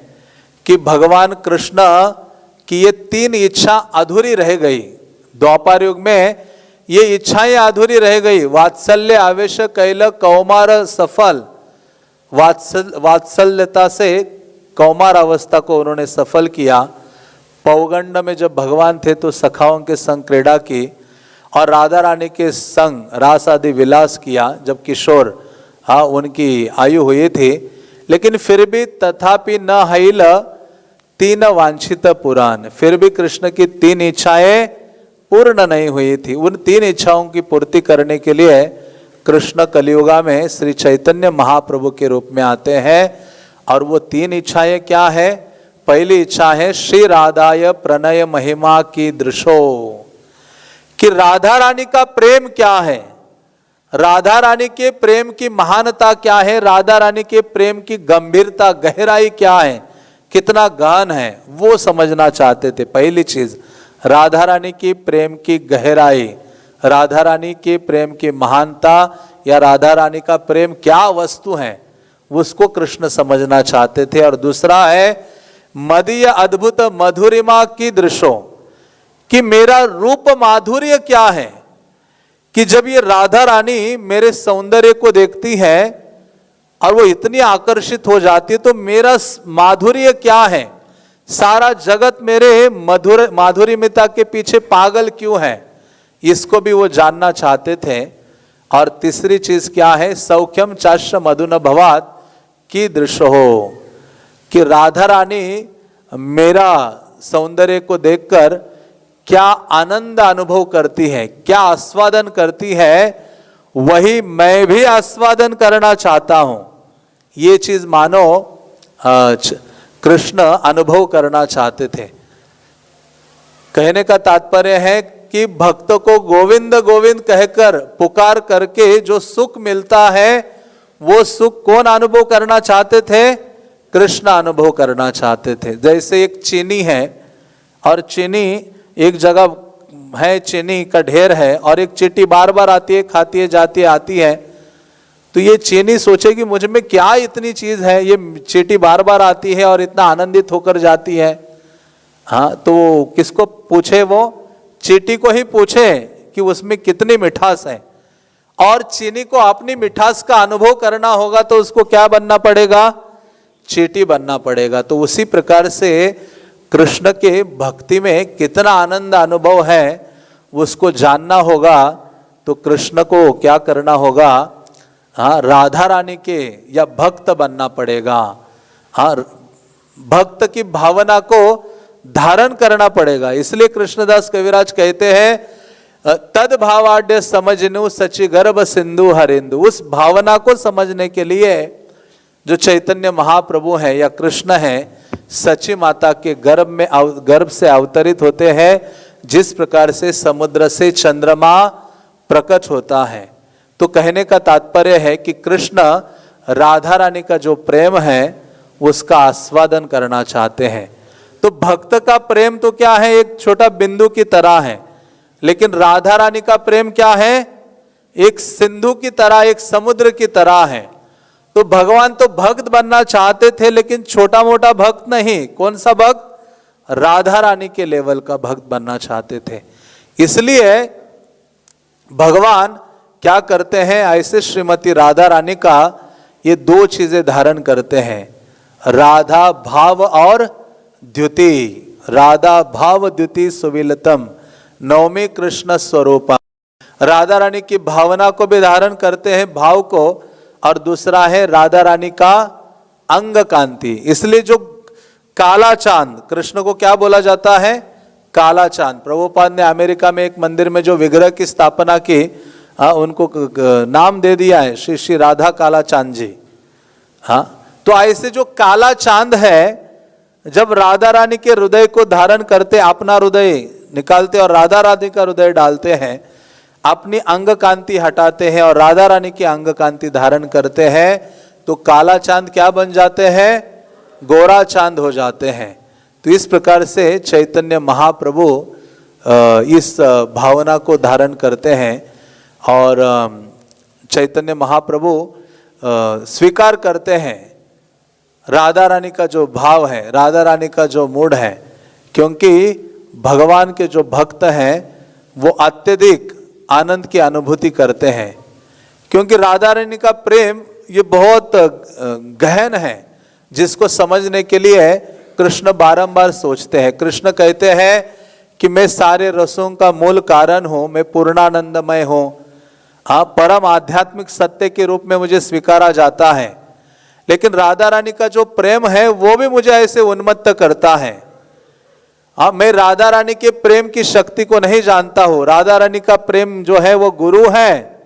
कि भगवान कृष्ण की ये तीन इच्छा अधूरी रह गई। द्वापर युग में ये इच्छाएं अधूरी रह गई। वात्सल्य आवेश कैल कौमार सफल, वात्सल्यता से कौमार अवस्था को उन्होंने सफल किया। पौगंड में जब भगवान थे तो सखाओं के संग क्रीड़ा की और राधा रानी के संग रास आदि विलास किया जब किशोर, हाँ, उनकी आयु हुई थी। लेकिन फिर भी तथापि न हैल तीन वांछित पुराण, फिर भी कृष्ण की तीन इच्छाएं पूर्ण नहीं हुई थी। उन तीन इच्छाओं की पूर्ति करने के लिए कृष्ण कलियुगा में श्री चैतन्य महाप्रभु के रूप में आते हैं। और वो तीन इच्छाएं क्या है? पहली इच्छा है श्री राधाय प्रणय महिमा की दृशो, कि राधा रानी का प्रेम क्या है, राधा रानी के प्रेम की महानता क्या है, राधा रानी के प्रेम की गंभीरता गहराई क्या है, कितना गहन है, वो समझना चाहते थे। पहली चीज राधा रानी की प्रेम की गहराई, राधा रानी के प्रेम की महानता, या राधा रानी का प्रेम क्या वस्तु है, उसको कृष्ण समझना चाहते थे। और दूसरा है मदीय अद्भुत मधुरिमा की दृश्यो, कि मेरा रूप माधुर्य क्या है, कि जब ये राधा रानी मेरे सौंदर्य को देखती है और वो इतनी आकर्षित हो जाती है तो मेरा माधुर्य क्या है, सारा जगत मेरे माधुर्यमिता के पीछे पागल क्यों है, इसको भी वो जानना चाहते थे। और तीसरी चीज क्या है, सौख्यम चाश्च मधुन भवात की दृश्य हो, कि राधा रानी मेरा सौंदर्य को देखकर क्या आनंद अनुभव करती है, क्या आस्वादन करती है, वही मैं भी आस्वादन करना चाहता हूं। ये चीज मानो कृष्ण अनुभव करना चाहते थे। कहने का तात्पर्य है कि भक्त को गोविंद गोविंद कहकर पुकार करके जो सुख मिलता है, वो सुख कौन अनुभव करना चाहते थे, कृष्ण अनुभव करना चाहते थे। जैसे एक चीनी है और चीनी एक जगह है, चीनी का ढेर है और एक चींटी बार बार आती है, खाती है, जाती है, आती है, तो ये चीनी सोचेगी मुझ में क्या इतनी चीज है, ये चींटी बार बार आती है और इतना आनंदित होकर जाती है। हाँ, तो किसको पूछे, वो चींटी को ही पूछे कि उसमें कितनी मिठास है। और चीनी को अपनी मिठास का अनुभव करना होगा तो उसको क्या बनना पड़ेगा, चींटी बनना पड़ेगा। तो उसी प्रकार से कृष्ण के भक्ति में कितना आनंद अनुभव है उसको जानना होगा, तो कृष्ण को क्या करना होगा, हाँ, राधा रानी के या भक्त बनना पड़ेगा। हाँ, भक्त की भावना को धारण करना पड़ेगा। इसलिए कृष्णदास कविराज कहते हैं तद भावाड्य समझनु सचि गर्भ सिंधु हरिंदु। उस भावना को समझने के लिए जो चैतन्य महाप्रभु है या कृष्ण है, सची माता के गर्भ से अवतरित होते हैं, जिस प्रकार से समुद्र से चंद्रमा प्रकट होता है। तो कहने का तात्पर्य है कि कृष्ण राधा रानी का जो प्रेम है उसका आस्वादन करना चाहते हैं। तो भक्त का प्रेम तो क्या है, एक छोटा बिंदु की तरह है, लेकिन राधा रानी का प्रेम क्या है, एक सिंधु की तरह, एक समुद्र की तरह है। तो भगवान तो भक्त बनना चाहते थे, लेकिन छोटा मोटा भक्त नहीं। कौन सा भक्त, राधा रानी के लेवल का भक्त बनना चाहते थे। इसलिए भगवान क्या करते हैं, ऐसे श्रीमती राधा रानी का ये दो चीजें धारण करते हैं, राधा भाव और द्युति। राधा भाव द्युति सुविलतम नवमी कृष्ण स्वरूपम। राधा रानी की भावना को भी धारण करते हैं, भाव को, और दूसरा है राधा रानी का अंग कांति। इसलिए जो काला चांद, कृष्ण को क्या बोला जाता है, काला चांद। प्रभुपाद ने अमेरिका में एक मंदिर में जो विग्रह की स्थापना की, उनको नाम दे दिया है श्री श्री राधा काला चांद जी। हाँ, तो ऐसे जो काला चांद है, जब राधा रानी के हृदय को धारण करते, अपना हृदय निकालते और राधा रानी का हृदय डालते हैं, अपनी अंग कांति हटाते हैं और राधा रानी की अंग कांति धारण करते हैं, तो काला चांद क्या बन जाते हैं, गोरा चांद हो जाते हैं। तो इस प्रकार से चैतन्य महाप्रभु इस भावना को धारण करते हैं और चैतन्य महाप्रभु स्वीकार करते हैं राधा रानी का जो भाव है, राधा रानी का जो मूड है, क्योंकि भगवान के जो भक्त हैं वो अत्यधिक आनंद की अनुभूति करते हैं। क्योंकि राधा रानी का प्रेम ये बहुत गहन है, जिसको समझने के लिए कृष्ण बारंबार सोचते हैं। कृष्ण कहते हैं कि मैं सारे रसों का मूल कारण हूँ, मैं पूर्णानंदमय हूँ। हाँ, परम आध्यात्मिक सत्य के रूप में मुझे स्वीकारा जाता है, लेकिन राधा रानी का जो प्रेम है वो भी मुझे ऐसे उन्मत्त करता है। हाँ, मैं राधा रानी के प्रेम की शक्ति को नहीं जानता हूँ। राधा रानी का प्रेम जो है वो गुरु है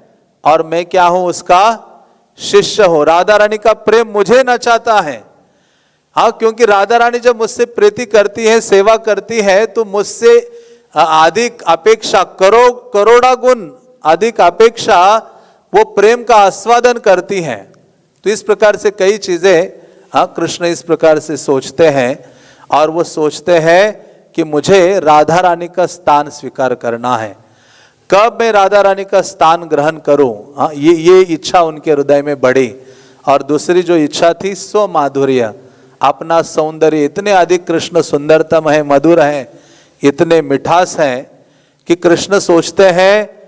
और मैं क्या हूँ, उसका शिष्य हूँ। राधा रानी का प्रेम मुझे नचाता है। हाँ, क्योंकि राधा रानी जब मुझसे प्रीति करती है, सेवा करती है, तो मुझसे अधिक अपेक्षा, करोड़ा गुण अधिक अपेक्षा वो प्रेम का आस्वादन करती हैं। तो इस प्रकार से कई चीजें, हाँ, कृष्ण इस प्रकार से सोचते हैं और वो सोचते हैं कि मुझे राधा रानी का स्थान स्वीकार करना है। कब मैं राधा रानी का स्थान ग्रहण करूं, हाँ, ये इच्छा उनके हृदय में बढ़ी। और दूसरी जो इच्छा थी, स्व माधुर्य, अपना सौंदर्य। इतने अधिक कृष्ण सुंदरतम है, मधुर है, इतने मिठास है कि कृष्ण सोचते हैं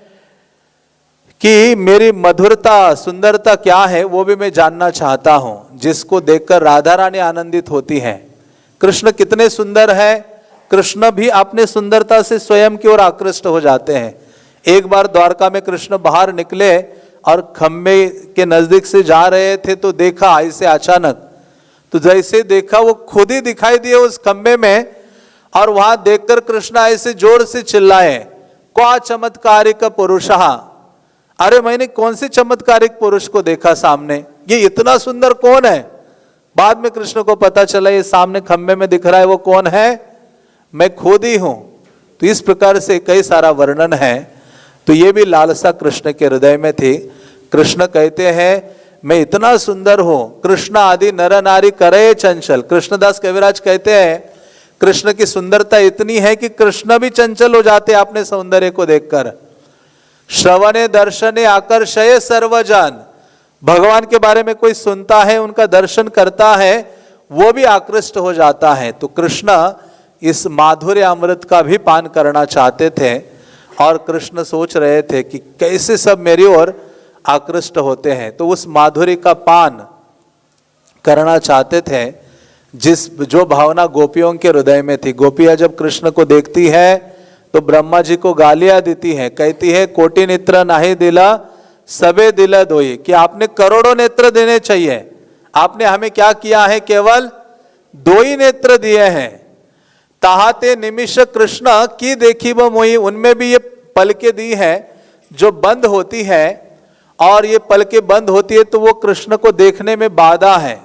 कि मेरी मधुरता, सुंदरता क्या है वो भी मैं जानना चाहता हूं, जिसको देखकर राधा रानी आनंदित होती हैं। कृष्ण कितने सुंदर है, कृष्ण भी अपने सुंदरता से स्वयं की ओर आकृष्ट हो जाते हैं। एक बार द्वारका में कृष्ण बाहर निकले और खंबे के नजदीक से जा रहे थे तो देखा ऐसे अचानक, तो जैसे देखा वो खुद ही दिखाई दिए उस खंबे में, और वहां देखकर कृष्ण ऐसे जोर से चिल्लाए, क्या चमत्कारिक पुरुषः, अरे मैंने कौन से चमत्कारिक पुरुष को देखा सामने, ये इतना सुंदर कौन है। बाद में कृष्ण को पता चला ये सामने खंबे में दिख रहा है वो कौन है, मैं खुद ही हूं। तो इस प्रकार से कई सारा वर्णन है। तो ये भी लालसा कृष्ण के हृदय में थी। कृष्ण कहते हैं मैं इतना सुंदर हूं, कृष्ण आदि नर नारी करे चंचल। कृष्णदास कविराज कहते हैं कृष्ण की सुंदरता इतनी है कि कृष्ण भी चंचल हो जाते अपने सौंदर्य को देखकर। श्रवणे दर्शने आकर्षय सर्वजन, भगवान के बारे में कोई सुनता है, उनका दर्शन करता है, वो भी आकृष्ट हो जाता है। तो कृष्ण इस माधुर्य अमृत का भी पान करना चाहते थे, और कृष्ण सोच रहे थे कि कैसे सब मेरी ओर आकृष्ट होते हैं। तो उस माधुर्य का पान करना चाहते थे, जो भावना गोपियों के हृदय में थी। गोपियां जब कृष्ण को देखती है तो ब्रह्मा जी को गालियां देती है, कहती है कोटि नेत्र नाही दिला सबे दिला दोई, कि आपने करोड़ों नेत्र देने चाहिए, आपने हमें क्या किया है, केवल 2 ही नेत्र दिए हैं। ताहाते निमिष कृष्ण की देखी वो मोही, उनमें भी ये पलके दी है जो बंद होती है, और ये पलके बंद होती है तो वो कृष्ण को देखने में बाधा है।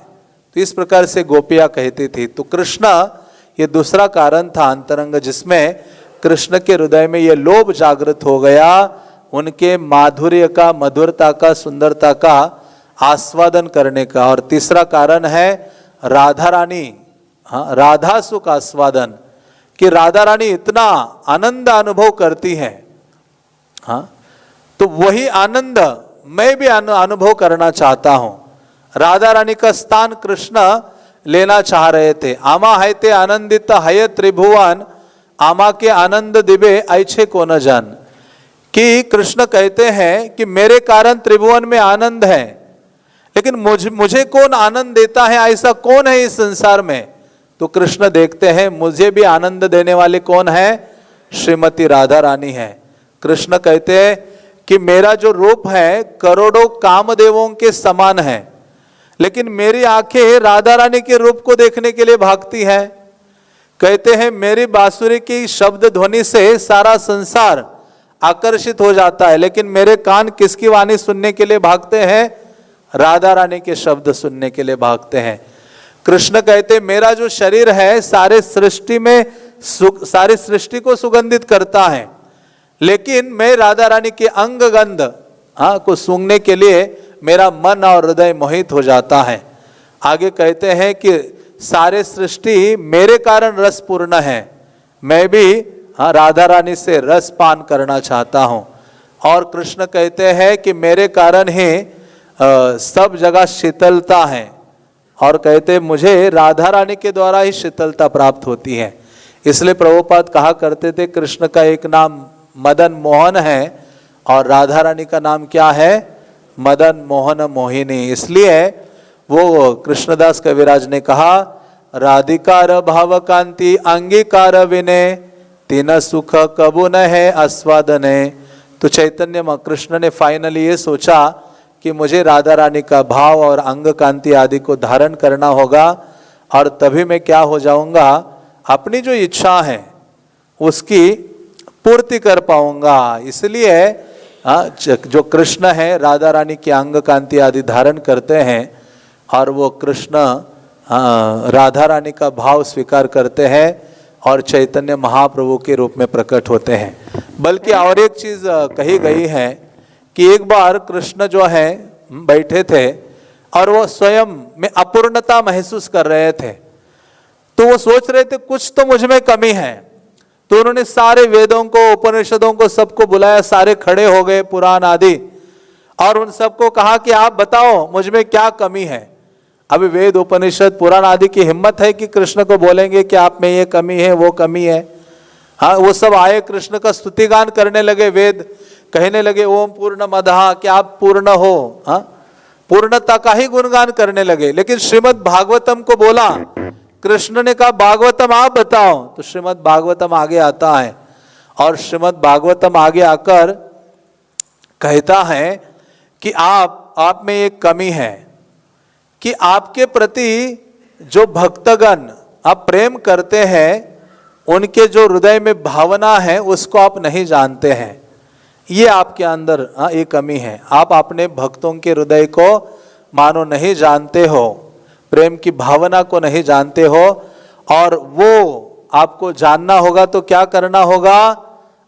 तो इस प्रकार से गोपियां कहती थी। तो कृष्ण, ये दूसरा कारण था अंतरंग, जिसमें कृष्ण के हृदय में ये लोभ जागृत हो गया, उनके माधुर्य का, मधुरता का, सुंदरता का आस्वादन करने का। और तीसरा कारण है राधा रानी, हाँ, राधा सुख आस्वादन, कि राधा रानी इतना आनंद अनुभव करती है, हाँ, तो वही आनंद मैं भी अनुभव करना चाहता हूं। राधा रानी का स्थान कृष्ण लेना चाह रहे थे। आमा है ते आनंदित हय त्रिभुवन, आमा के आनंद दिबे ऐछे को न जान, कि कृष्ण कहते हैं कि मेरे कारण त्रिभुवन में आनंद है, लेकिन मुझे कौन आनंद देता है, ऐसा कौन है इस संसार में। तो कृष्ण देखते हैं मुझे भी आनंद देने वाले कौन है, श्रीमती राधा रानी है। कृष्ण कहते हैं कि मेरा जो रूप है करोड़ों कामदेवों के समान है, लेकिन मेरी आंखें राधा रानी के रूप को देखने के लिए भागती है। कहते हैं मेरी बांसुरी की शब्द ध्वनि से सारा संसार आकर्षित हो जाता है, लेकिन मेरे कान किसकी वाणी सुनने के लिए भागते हैं, राधा रानी के शब्द सुनने के लिए भागते हैं। कृष्ण कहते मेरा जो शरीर है सारे सृष्टि में सारी सृष्टि को सुगंधित करता है, लेकिन मैं राधा रानी के अंग गंध, हाँ, को सूंघने के लिए मेरा मन और हृदय मोहित हो जाता है। आगे कहते हैं कि सारे सृष्टि मेरे कारण रस पूर्ण है, मैं भी, हाँ, राधा रानी से रस पान करना चाहता हूँ। और कृष्ण कहते हैं कि मेरे कारण ही सब जगह शीतलता है, और कहते मुझे राधा रानी के द्वारा ही शीतलता प्राप्त होती है। इसलिए प्रभुपाद कहा करते थे कृष्ण का एक नाम मदन मोहन है और राधा रानी का नाम क्या है, मदन मोहन मोहिनी। इसलिए वो कृष्णदास कविराज ने कहा राधिकार भाव कांति अंगीकार विनय तीन सुख कबू न है आस्वादने। तो चैतन्य कृष्ण ने फाइनली ये सोचा कि मुझे राधा रानी का भाव और अंग कांति आदि को धारण करना होगा, और तभी मैं क्या हो जाऊंगा, अपनी जो इच्छा है उसकी पूर्ति कर पाऊंगा। इसलिए जो कृष्ण है राधा रानी की अंग कांति आदि धारण करते हैं, और वो कृष्ण राधा रानी का भाव स्वीकार करते हैं और चैतन्य महाप्रभु के रूप में प्रकट होते हैं। बल्कि और एक चीज कही गई है कि एक बार कृष्ण जो है बैठे थे और वो स्वयं में अपूर्णता महसूस कर रहे थे, तो वो सोच रहे थे कुछ तो मुझ में कमी है। तो उन्होंने सारे वेदों को, उपनिषदों को, सबको बुलाया, सारे खड़े हो गए पुराण आदि, और उन सबको कहा कि आप बताओ मुझ में क्या कमी है। अभी वेद उपनिषद पुराण आदि की हिम्मत है कि कृष्ण को बोलेंगे कि आप में ये कमी है, वो कमी है। हाँ, वो सब आए, कृष्ण का स्तुतिगान करने लगे, वेद कहने लगे ओम पूर्ण मदहा, कि आप पूर्ण हो, हाँ, पूर्णता का ही गुणगान करने लगे। लेकिन श्रीमद् भागवतम को बोला कृष्ण ने कहा भागवतम आप बताओ, तो श्रीमद् भागवतम आगे आता है और श्रीमद् भागवतम आगे आकर कहता है कि आप में एक कमी है कि आपके प्रति जो भक्तगण आप प्रेम करते हैं, उनके जो हृदय में भावना है उसको आप नहीं जानते हैं। ये आपके अंदर एक कमी है। आप अपने भक्तों के हृदय को मानो नहीं जानते हो, प्रेम की भावना को नहीं जानते हो, और वो आपको जानना होगा तो क्या करना होगा?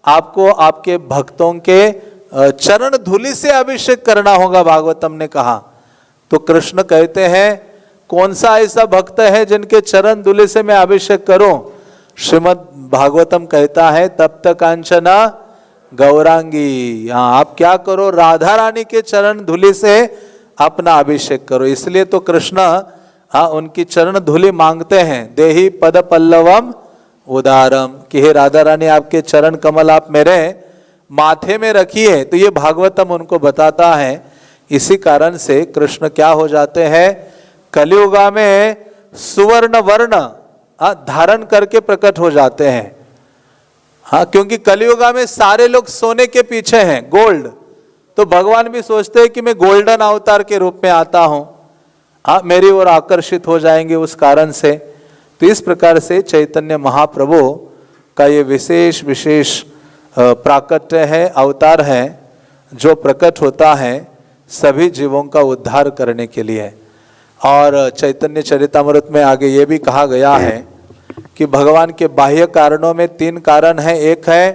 आपको आपके भक्तों के चरण धूलि से अभिषेक करना होगा, भागवतम ने कहा। तो कृष्ण कहते हैं कौन सा ऐसा भक्त है जिनके चरण धूलि से मैं अभिषेक करूं? श्रीमद् भागवतम कहता है तप्त कांचना गौरांगी। हाँ, आप क्या करो? राधा रानी के चरण धूलि से अपना अभिषेक करो। इसलिए तो कृष्ण उनकी चरण धूलि मांगते हैं, देहि पद पल्लवम उदारम, कि हे राधा रानी आपके चरण कमल आप मेरे माथे में रखिए। तो ये भागवतम उनको बताता है। इसी कारण से कृष्ण क्या हो जाते हैं? कलियुगा में सुवर्ण वर्ण धारण करके प्रकट हो जाते हैं। हाँ, क्योंकि कलियुगा में सारे लोग सोने के पीछे हैं, गोल्ड। तो भगवान भी सोचते हैं कि मैं गोल्डन अवतार के रूप में आता हूं, मेरी ओर आकर्षित हो जाएंगे उस कारण से। तो इस प्रकार से चैतन्य महाप्रभु का ये विशेष विशेष प्राकट्य है, अवतार है, जो प्रकट होता है सभी जीवों का उद्धार करने के लिए। और चैतन्य चरितामृत में आगे ये भी कहा गया है कि भगवान के बाह्य कारणों में 3 कारण हैं। एक है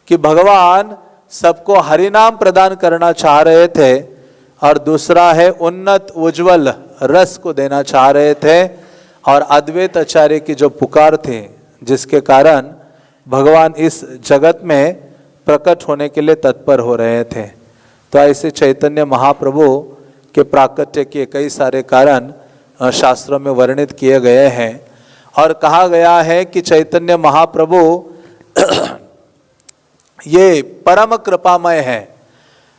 कि भगवान सबको हरिनाम प्रदान करना चाह रहे थे, और दूसरा है उन्नत उज्जवल रस को देना चाह रहे थे, और अद्वैत आचार्य की जो पुकार थी जिसके कारण भगवान इस जगत में प्रकट होने के लिए तत्पर हो रहे थे। तो ऐसे चैतन्य महाप्रभु के प्राकट्य के कई सारे कारण शास्त्रों में वर्णित किए गए हैं, और कहा गया है कि चैतन्य महाप्रभु ये परम कृपामय है।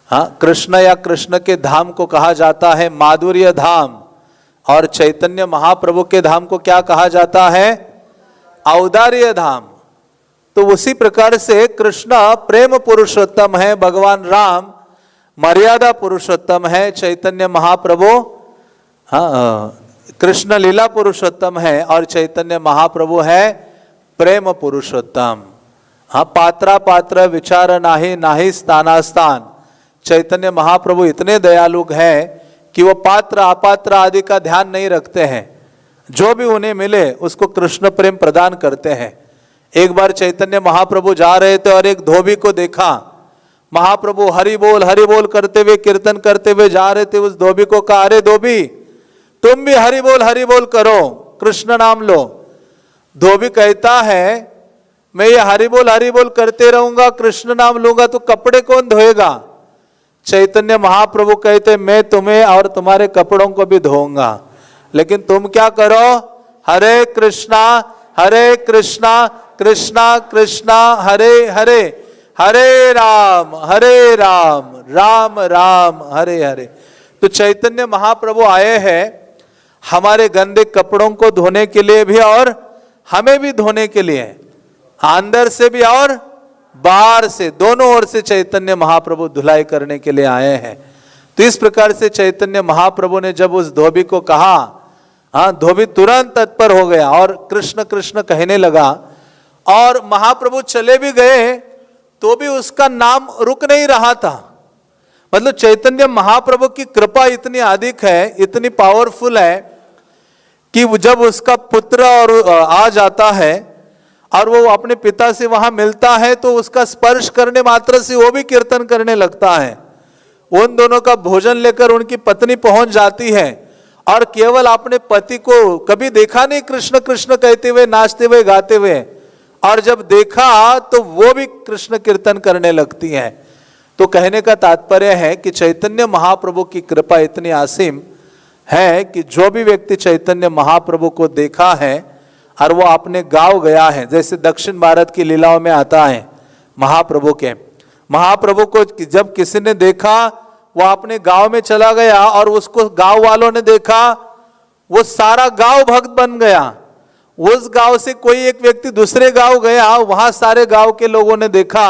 हाँ, कृष्ण या कृष्ण के धाम को कहा जाता है माधुर्य धाम, और चैतन्य महाप्रभु के धाम को क्या कहा जाता है? औदार्य धाम। तो उसी प्रकार से कृष्ण प्रेम पुरुषोत्तम है, भगवान राम मर्यादा पुरुषोत्तम है, चैतन्य महाप्रभु कृष्ण लीला पुरुषोत्तम है, और चैतन्य महाप्रभु है प्रेम पुरुषोत्तम। हाँ, पात्रा पात्र विचार नाही, नाही स्थाना स्थान। चैतन्य महाप्रभु इतने दयालु हैं कि वो पात्र अपात्र आदि का ध्यान नहीं रखते हैं, जो भी उन्हें मिले उसको कृष्ण प्रेम प्रदान करते हैं। एक बार चैतन्य महाप्रभु जा रहे थे और एक धोबी को देखा। महाप्रभु हरि बोल करते हुए कीर्तन करते हुए जा रहे थे। उस धोबी को कहा, अरे धोबी तुम भी हरि बोल करो, कृष्ण नाम लो। धोबी कहता है मैं ये हरि बोल करते रहूंगा, कृष्ण नाम लूंगा तो कपड़े कौन धोएगा? चैतन्य महाप्रभु कहते मैं तुम्हें और तुम्हारे कपड़ों को भी धोऊंगा, लेकिन तुम क्या करो? हरे कृष्णा कृष्णा कृष्णा हरे हरे, हरे राम राम राम हरे हरे। तो चैतन्य महाप्रभु आए हैं हमारे गंदे कपड़ों को धोने के लिए भी और हमें भी धोने के लिए, अंदर से भी और बाहर से, दोनों ओर से चैतन्य महाप्रभु धुलाई करने के लिए आए हैं। तो इस प्रकार से चैतन्य महाप्रभु ने जब उस धोबी को कहा, धोबी तुरंत तत्पर हो गया और कृष्ण कृष्ण कहने लगा, और महाप्रभु चले भी गए तो भी उसका नाम रुक नहीं रहा था। मतलब चैतन्य महाप्रभु की कृपा इतनी अधिक है, इतनी पावरफुल है कि जब उसका पुत्र और आ जाता है और वो अपने पिता से वहां मिलता है तो उसका स्पर्श करने मात्र से वो भी कीर्तन करने लगता है। उन दोनों का भोजन लेकर उनकी पत्नी पहुंच जाती है और केवल अपने पति को कभी देखा नहीं कृष्ण कृष्ण कहते हुए, नाचते हुए, गाते हुए, और जब देखा तो वो भी कृष्ण कीर्तन करने लगती हैं। तो कहने का तात्पर्य है कि चैतन्य महाप्रभु की कृपा इतनी असीम है कि जो भी व्यक्ति चैतन्य महाप्रभु को देखा है और वो अपने गांव गया है, जैसे दक्षिण भारत की लीलाओं में आता है महाप्रभु को जब किसी ने देखा वो अपने गांव में चला गया और उसको गांव वालों ने देखा, वो सारा गांव भक्त बन गया। उस गांव से कोई एक व्यक्ति दूसरे गांव गया, वहां सारे गांव के लोगों ने देखा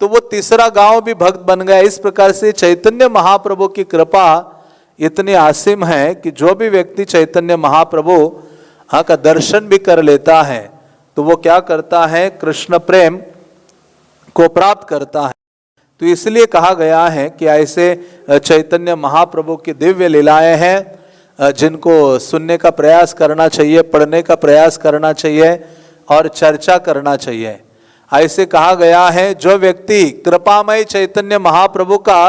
तो वो तीसरा गांव भी भक्त बन गया। इस प्रकार से चैतन्य महाप्रभु की कृपा इतनी आसिम है कि जो भी व्यक्ति चैतन्य महाप्रभु का दर्शन भी कर लेता है तो वो क्या करता है, कृष्ण प्रेम को प्राप्त करता है। तो इसलिए कहा गया है कि ऐसे चैतन्य महाप्रभु की दिव्य लीलाएं हैं जिनको सुनने का प्रयास करना चाहिए, पढ़ने का प्रयास करना चाहिए और चर्चा करना चाहिए। ऐसे कहा गया है जो व्यक्ति कृपामय चैतन्य महाप्रभु का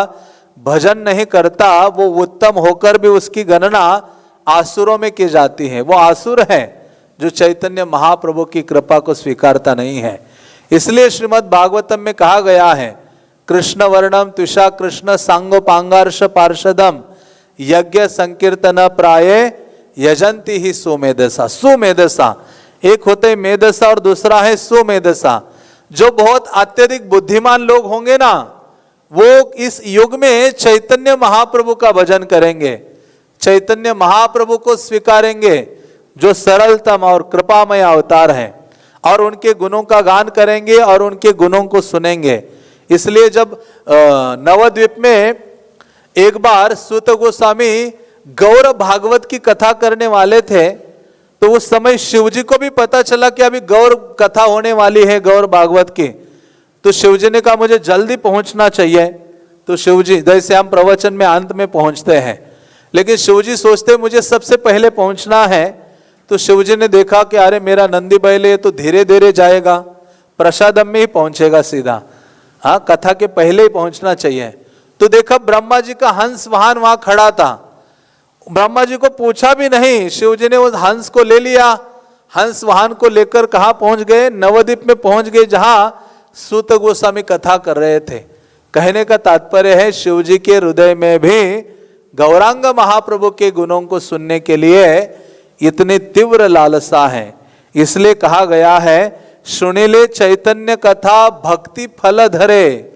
भजन नहीं करता वो उत्तम होकर भी उसकी गणना आसुरों में की जाती है। वो आसुर है जो चैतन्य महाप्रभु की कृपा को स्वीकारता नहीं है। इसलिए श्रीमद् भागवतम में कहा गया है, कृष्ण वर्णम तुषा कृष्ण सांगोपांगार्ष पार्षदम यज्ञ संकीर्तन प्राये यजंती ही सुमेधसा। सुमेधसा, एक होते हैं मेधसा और दूसरा है सुमेधसा। जो बहुत अत्यधिक बुद्धिमान लोग होंगे ना, वो इस युग में चैतन्य महाप्रभु का भजन करेंगे, चैतन्य महाप्रभु को स्वीकारेंगे जो सरलतम और कृपामय अवतार हैं, और उनके गुणों का गान करेंगे और उनके गुणों को सुनेंगे। इसलिए जब नवद्वीप में एक बार सूत गोस्वामी गौर भागवत की कथा करने वाले थे तो उस समय शिवजी को भी पता चला कि अभी गौर कथा होने वाली है गौर भागवत की। तो शिवजी ने कहा मुझे जल्दी पहुंचना चाहिए। तो शिवजी, जैसे हम प्रवचन में अंत में पहुंचते हैं, लेकिन शिवजी सोचते मुझे सबसे पहले पहुंचना है। तो शिवजी ने देखा कि अरे मेरा नंदी बैल ये तो धीरे धीरे जाएगा, प्रसादम में ही पहुंचेगा सीधा, हाँ कथा के पहले ही पहुंचना चाहिए। तो देखा ब्रह्मा जी का हंस वाहन वहां खड़ा था। ब्रह्मा जी को पूछा भी नहीं, शिवजी ने उस हंस को ले लिया। हंस वाहन को लेकर कहाँ पहुंच गए, नवद्वीप में पहुंच गए जहां सूत गोस्वामी कथा कर रहे थे। कहने का तात्पर्य है शिवजी के हृदय में भी गौरांग महाप्रभु के गुणों को सुनने के लिए इतनी तीव्र लालसा है। इसलिए कहा गया है, सुनिले चैतन्य कथा भक्ति फल धरे।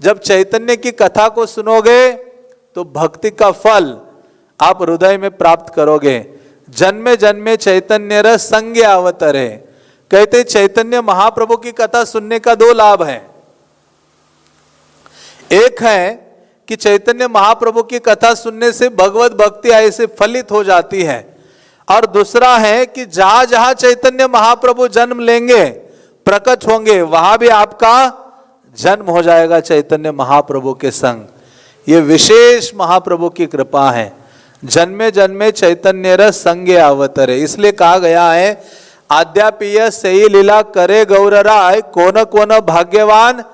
जब चैतन्य की कथा को सुनोगे तो भक्ति का फल आप हृदय में प्राप्त करोगे। जन्मे जन्मे चैतन्य रस संज्ञ अवतरे। कहते चैतन्य महाप्रभु की कथा सुनने का दो लाभ है। एक है कि चैतन्य महाप्रभु की कथा सुनने से भगवत भक्ति ऐसे फलित हो जाती है, और दूसरा है कि जहां जहां चैतन्य महाप्रभु जन्म लेंगे, प्रकट होंगे, वहां भी आपका जन्म हो जाएगा चैतन्य महाप्रभु के संग। ये विशेष महाप्रभु की कृपा है। जन्मे जन्मे चैतन्य रस संज्ञ अवतरे। इसलिए कहा गया है, आद्यापीय सही लीला करे गौर राय, कोन कोन भाग्यवान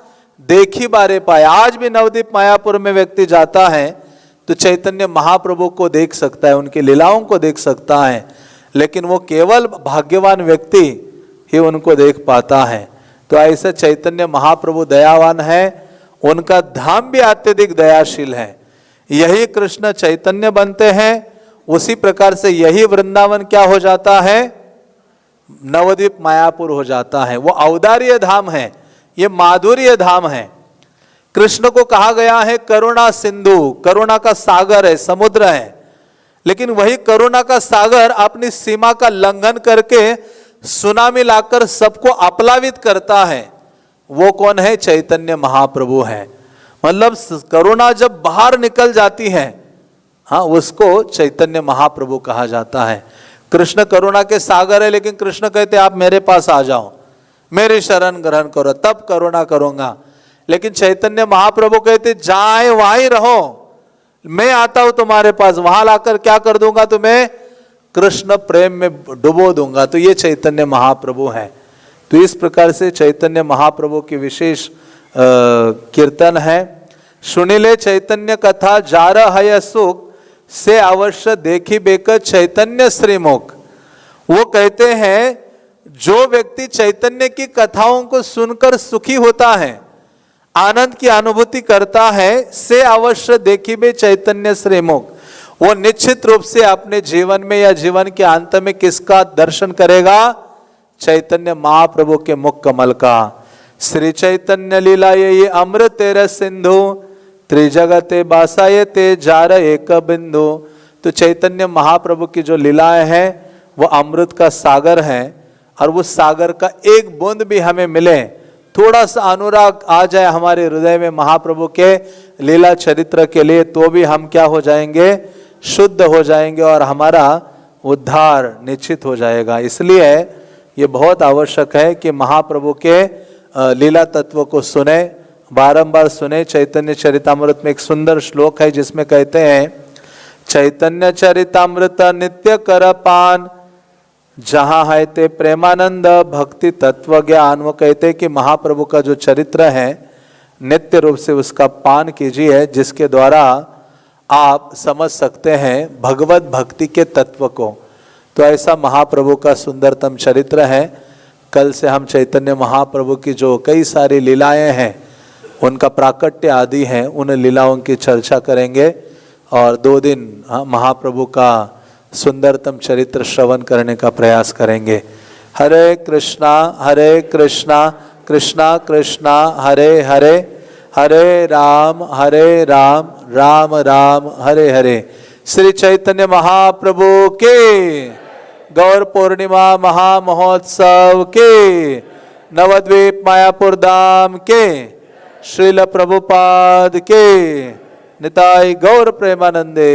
देखी बारे पाए। आज भी नवद्वीप मायापुर में व्यक्ति जाता है तो चैतन्य महाप्रभु को देख सकता है, उनकी लीलाओं को देख सकता है, लेकिन वो केवल भाग्यवान व्यक्ति ही उनको देख पाता है। तो ऐसा चैतन्य महाप्रभु दयावान है, उनका धाम भी अत्यधिक दयाशील है। यही कृष्ण चैतन्य बनते हैं, उसी प्रकार से यही वृंदावन क्या हो जाता है, नवद्वीप मायापुर हो जाता है। वो औदार्य धाम है, ये माधुर्य धाम है। कृष्ण को कहा गया है करुणा सिंधु, करुणा का सागर है, समुद्र है, लेकिन वही करुणा का सागर अपनी सीमा का लंघन करके सुनामी लाकर सबको अपलावित करता है। वो कौन है, चैतन्य महाप्रभु है। मतलब करुणा जब बाहर निकल जाती है, हाँ, उसको चैतन्य महाप्रभु कहा जाता है। कृष्ण करुणा के सागर है, लेकिन कृष्ण कहते आप मेरे पास आ जाओ, मेरी शरण ग्रहण करो, तब करुणा करूंगा। लेकिन चैतन्य महाप्रभु कहते जाए वहां ही रहो, मैं आता हूं तुम्हारे पास, वहां लाकर क्या कर दूंगा, तुम्हें कृष्ण प्रेम में डुबो दूंगा। तो ये चैतन्य महाप्रभु है। तो इस प्रकार से चैतन्य महाप्रभु की विशेष कीर्तन है। सुनिले चैतन्य कथा जार है सुख, से अवश्य देखी बेक चैतन्य श्रीमुख। वो कहते हैं जो व्यक्ति चैतन्य की कथाओं को सुनकर सुखी होता है, आनंद की अनुभूति करता है, से अवश्य देखी बे चैतन्य श्रीमुख। वो निश्चित रूप से अपने जीवन में या जीवन के अंत में किसका दर्शन करेगा, चैतन्य महाप्रभु के मुख कमल का। श्री चैतन्य लीला ये अमृत तेरा सिंधु, त्रिजगते बासाये ते जार एक बिंदु। तो चैतन्य महाप्रभु की जो लीलाएं हैं वो अमृत का सागर है, और उस सागर का एक बूंद भी हमें मिले, थोड़ा सा अनुराग आ जाए हमारे हृदय में महाप्रभु के लीला चरित्र के लिए, तो भी हम क्या हो जाएंगे, शुद्ध हो जाएंगे और हमारा उद्धार निश्चित हो जाएगा। इसलिए ये बहुत आवश्यक है कि महाप्रभु के लीला तत्व को सुने, बारंबार सुने। चैतन्य चरितामृत में एक सुंदर श्लोक है जिसमें कहते हैं, चैतन्य चरितामृत नित्य कर पान, जहां है ते प्रेमानंद भक्ति तत्व ज्ञान। वो कहते हैं कि महाप्रभु का जो चरित्र है नित्य रूप से उसका पान कीजिए, जिसके द्वारा आप समझ सकते हैं भगवत भक्ति के तत्व को। तो ऐसा महाप्रभु का सुंदरतम चरित्र है। कल से हम चैतन्य महाप्रभु की जो कई सारी लीलाएं हैं, उनका प्राकट्य आदि हैं, उन लीलाओं की चर्चा करेंगे और 2 दिन महाप्रभु का सुंदरतम चरित्र श्रवण करने का प्रयास करेंगे। हरे कृष्णा कृष्णा कृष्णा हरे हरे, हरे राम राम राम हरे हरे। श्री चैतन्य महाप्रभु के गौर पूर्णिमा महामहोत्सव के, नवद्वीप मायापुर धाम के, श्रील प्रभुपाद के, निताई गौर प्रेमानंदे।